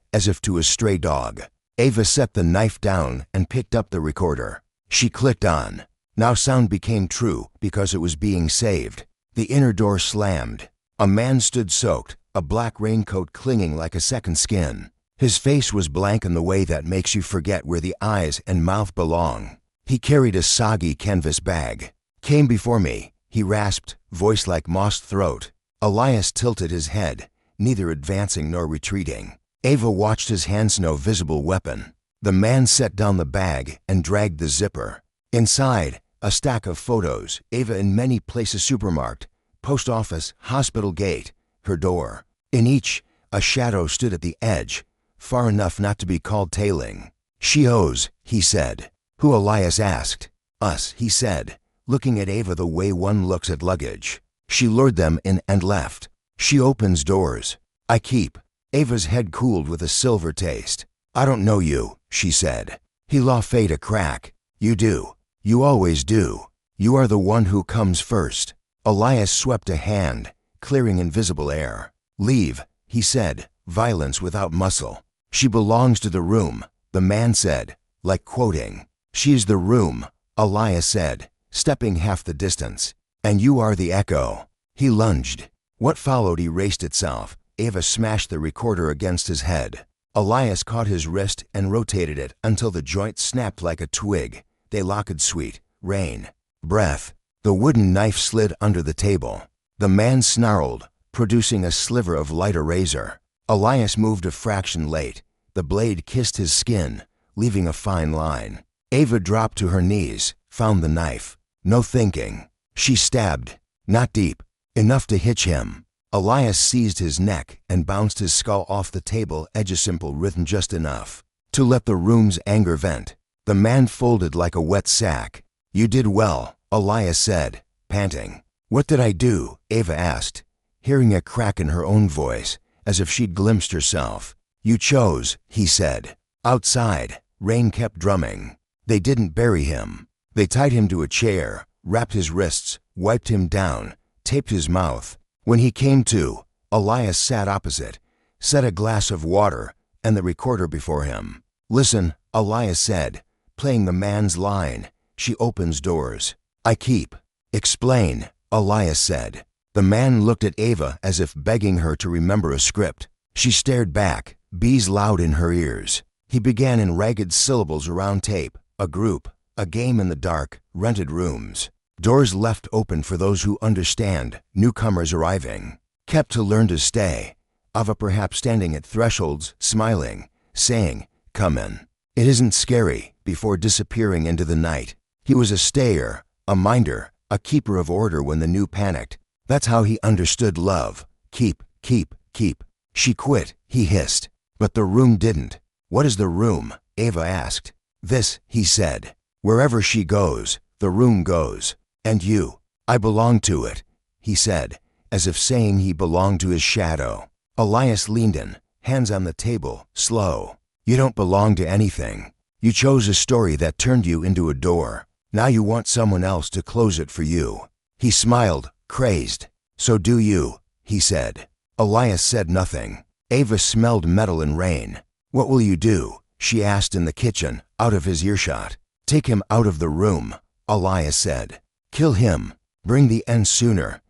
as if to a stray dog. Ava set the knife down and picked up the recorder. She clicked on. Now sound became true because it was being saved. The inner door slammed. A man stood soaked, a black raincoat clinging like a second skin. His face was blank in the way that makes you forget where the eyes and mouth belong. He carried a soggy canvas bag. Came before me, he rasped, voice like mossed throat. Elias tilted his head, neither advancing nor retreating. Ava watched his hands, no visible weapon. The man set down the bag and dragged the zipper. Inside, a stack of photos, Ava in many places: supermarket, post office, hospital gate, her door. In each, a shadow stood at the edge, far enough not to be called tailing. She owes, he said. Who? Elias asked. Us, he said, looking at Ava the way one looks at luggage. She lured them in and left. She opens doors. I keep. Ava's head cooled with a silver taste. I don't know you, she said. He law fade a crack. You do. You always do. You are the one who comes first. Elias swept a hand, clearing invisible air. Leave, he said, violence without muscle. She belongs to the room, the man said, like quoting. She's the room, Elias said, stepping half the distance. And you are the echo. He lunged. What followed erased itself. Ava smashed the recorder against his head. Elias caught his wrist and rotated it until the joint snapped like a twig. They locked sweet. Rain. Breath. The wooden knife slid under the table. The man snarled, producing a sliver of light eraser. Elias moved a fraction late. The blade kissed his skin, leaving a fine line. Ava dropped to her knees, found the knife. No thinking. She stabbed. Not deep. Enough to hitch him. Elias seized his neck and bounced his skull off the table, edge a simple rhythm just enough to let the room's anger vent. The man folded like a wet sack. You did well, Elias said, panting. What did I do? Ava asked, hearing a crack in her own voice, as if she'd glimpsed herself. You chose, he said. Outside, rain kept drumming. They didn't bury him. They tied him to a chair, wrapped his wrists, wiped him down, taped his mouth. When he came to, Elias sat opposite, set a glass of water and the recorder before him. Listen, Elias said, playing the man's line. She opens doors. I keep. Explain, Elias said. The man looked at Ava as if begging her to remember a script. She stared back, bees loud in her ears. He began in ragged syllables around tape, a group, a game in the dark, rented rooms. Doors left open for those who understand, newcomers arriving. Kept to learn to stay. Ava perhaps standing at thresholds, smiling, saying, "Come in. It isn't scary," before disappearing into the night. He was a stayer, a minder, a keeper of order when the new panicked. That's how he understood love. Keep, keep, keep. She quit, he hissed. But the room didn't. What is the room? Ava asked. This, he said. Wherever she goes, the room goes. And you, I belong to it, he said, as if saying he belonged to his shadow. Elias leaned in, hands on the table, slow. You don't belong to anything. You chose a story that turned you into a door. Now you want someone else to close it for you. He smiled, crazed. So do you, he said. Elias said nothing. Ava smelled metal and rain. What will you do? She asked in the kitchen, out of his earshot. Take him out of the room, Elias said. Kill him. Bring the end sooner.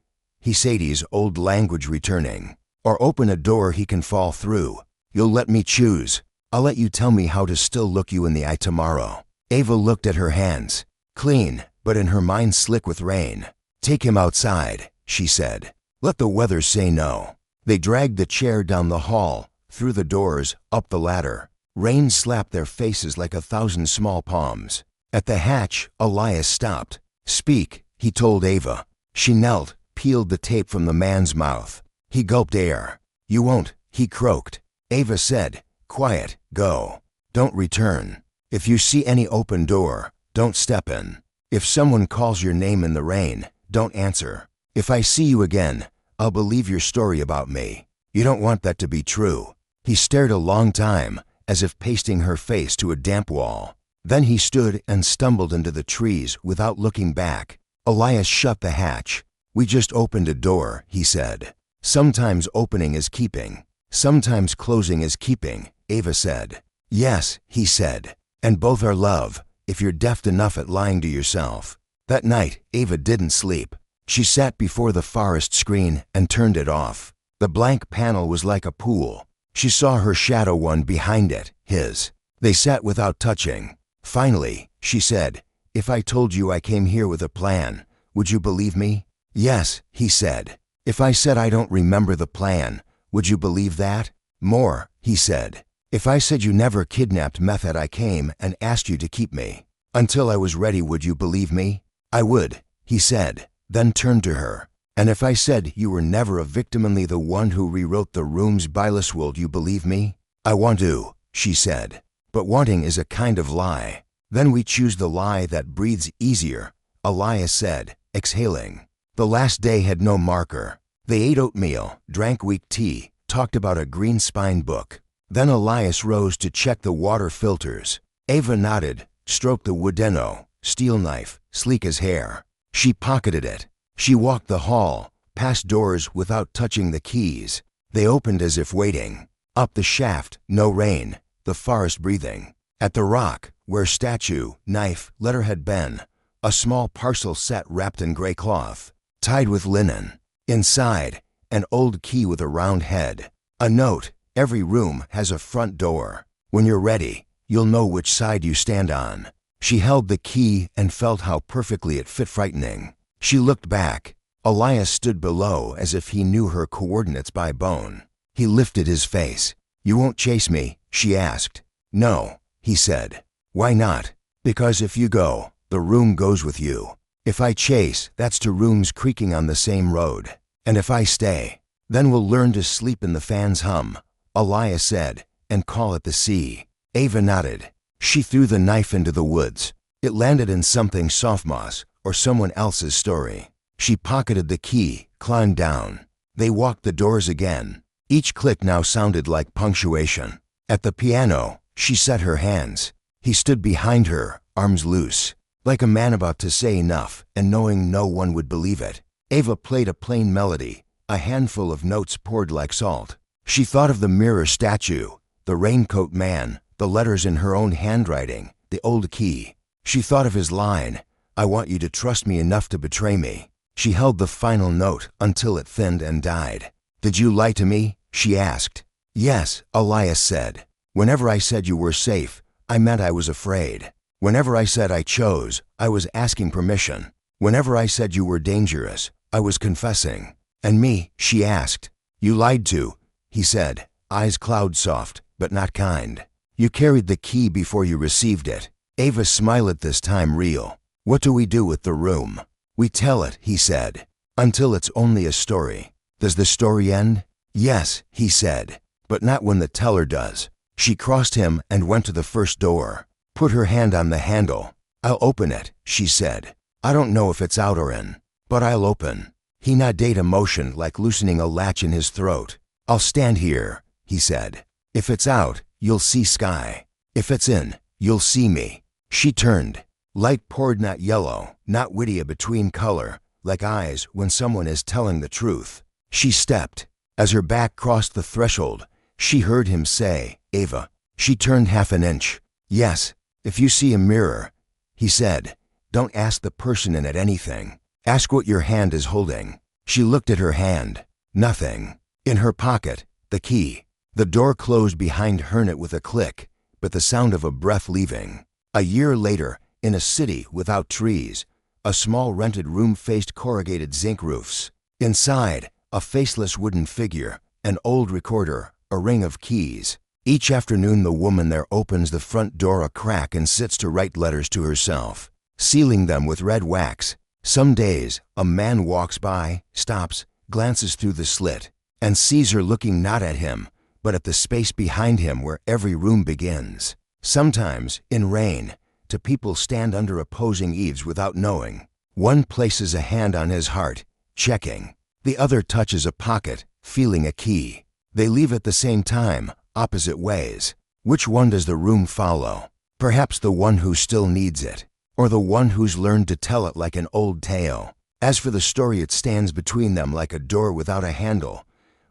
Sadie's old language returning. Or open a door he can fall through. You'll let me choose. I'll let you tell me how to still look you in the eye tomorrow. Ava looked at her hands. Clean, but in her mind slick with rain. Take him outside, she said. Let the weather say no. They dragged the chair down the hall, through the doors, up the ladder. Rain slapped their faces like 1,000 small palms. At the hatch, Elias stopped. Speak, he told Ava. She knelt, peeled the tape from the man's mouth. He gulped air. You won't, he croaked. Ava said, Quiet, go. Don't return. If you see any open door, don't step in. If someone calls your name in the rain, don't answer. If I see you again, I'll believe your story about me. You don't want that to be true. He stared a long time, as if pasting her face to a damp wall. Then he stood and stumbled into the trees without looking back. Elias shut the hatch. We just opened a door, he said. Sometimes opening is keeping. Sometimes closing is keeping, Ava said. Yes, he said. And both are love, if you're deft enough at lying to yourself. That night, Ava didn't sleep. She sat before the forest screen and turned it off. The blank panel was like a pool. She saw her shadow one behind it, his. They sat without touching. Finally, she said, If I told you I came here with a plan, would you believe me? Yes, he said. If I said I don't remember the plan, would you believe that? More, he said. If I said you never kidnapped meth I came and asked you to keep me. Until I was ready, would you believe me? I would, he said, then turned to her. And if I said you were never a victim, only the one who rewrote the room's bylaws, would you believe me? I want to, she said. But wanting is a kind of lie. Then we choose the lie that breathes easier, Elias said, exhaling. The last day had no marker. They ate oatmeal, drank weak tea, talked about a green-spine book. Then Elias rose to check the water filters. Ava nodded, stroked the woodeno, steel knife, sleek as hair. She pocketed it. She walked the hall, past doors without touching the keys. They opened as if waiting. Up the shaft, no rain, the forest breathing. At the rock, where statue, knife, letter had been, a small parcel sat wrapped in gray cloth, tied with linen. Inside, an old key with a round head. A note, every room has a front door. When you're ready, you'll know which side you stand on. She held the key and felt how perfectly it fit, frightening. She looked back. Elias stood below as if he knew her coordinates by bone. He lifted his face. You won't chase me? She asked. No, he said. Why not? Because if you go, the room goes with you. If I chase, that's two rooms creaking on the same road. And if I stay, then we'll learn to sleep in the fan's hum, Elias said, and call it the sea. Ava nodded. She threw the knife into the woods. It landed in something soft, moss, or someone else's story. She pocketed the key, climbed down. They walked the doors again. Each click now sounded like punctuation. At the piano, she set her hands. He stood behind her, arms loose, like a man about to say enough and knowing no one would believe it. Ava played a plain melody, a handful of notes poured like salt. She thought of the mirror statue, the raincoat man, the letters in her own handwriting, the old key. She thought of his line, I want you to trust me enough to betray me. She held the final note until it thinned and died. Did you lie to me? She asked. Yes, Elias said. Whenever I said you were safe, I meant I was afraid. Whenever I said I chose, I was asking permission. Whenever I said you were dangerous, I was confessing. And me, she asked. You lied to, he said, eyes cloud soft, but not kind. You carried the key before you received it. Ava's smile at this time real. What do we do with the room? We tell it, he said, until it's only a story. Does the story end? Yes, he said, but not when the teller does. She crossed him and went to the first door. Put her hand on the handle. I'll open it, she said. I don't know if it's out or in, but I'll open. He nodded a motion like loosening a latch in his throat. I'll stand here, he said. If it's out, you'll see sky. If it's in, you'll see me. She turned. Light poured, not yellow, not witty, a between color, like eyes when someone is telling the truth. She stepped. As her back crossed the threshold, she heard him say, Ava. She turned half an inch. Yes, if you see a mirror, he said, don't ask the person in it anything. Ask what your hand is holding. She looked at her hand. Nothing. In her pocket, the key. The door closed behind Hernet with a click, but the sound of a breath leaving. A year later, in a city without trees, a small rented room faced corrugated zinc roofs. Inside, a faceless wooden figure, an old recorder, a ring of keys. Each afternoon the woman there opens the front door a crack and sits to write letters to herself, sealing them with red wax. Some days, a man walks by, stops, glances through the slit, and sees her looking not at him, but at the space behind him where every room begins. Sometimes, in rain, two people stand under opposing eaves without knowing. One places a hand on his heart, checking. The other touches a pocket, feeling a key. They leave at the same time, opposite ways. Which one does the room follow? Perhaps the one who still needs it, or the one who's learned to tell it like an old tale. As for the story, it stands between them like a door without a handle,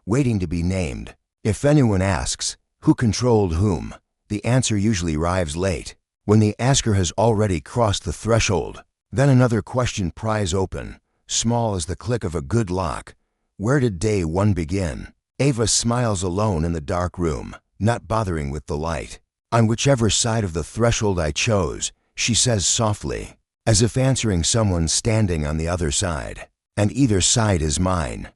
waiting to be named. If anyone asks, who controlled whom, the answer usually arrives late, when the asker has already crossed the threshold. Then another question pries open, small as the click of a good lock. Where did day one begin? Ava smiles alone in the dark room, not bothering with the light. On whichever side of the threshold I chose, she says softly, as if answering someone standing on the other side. And either side is mine.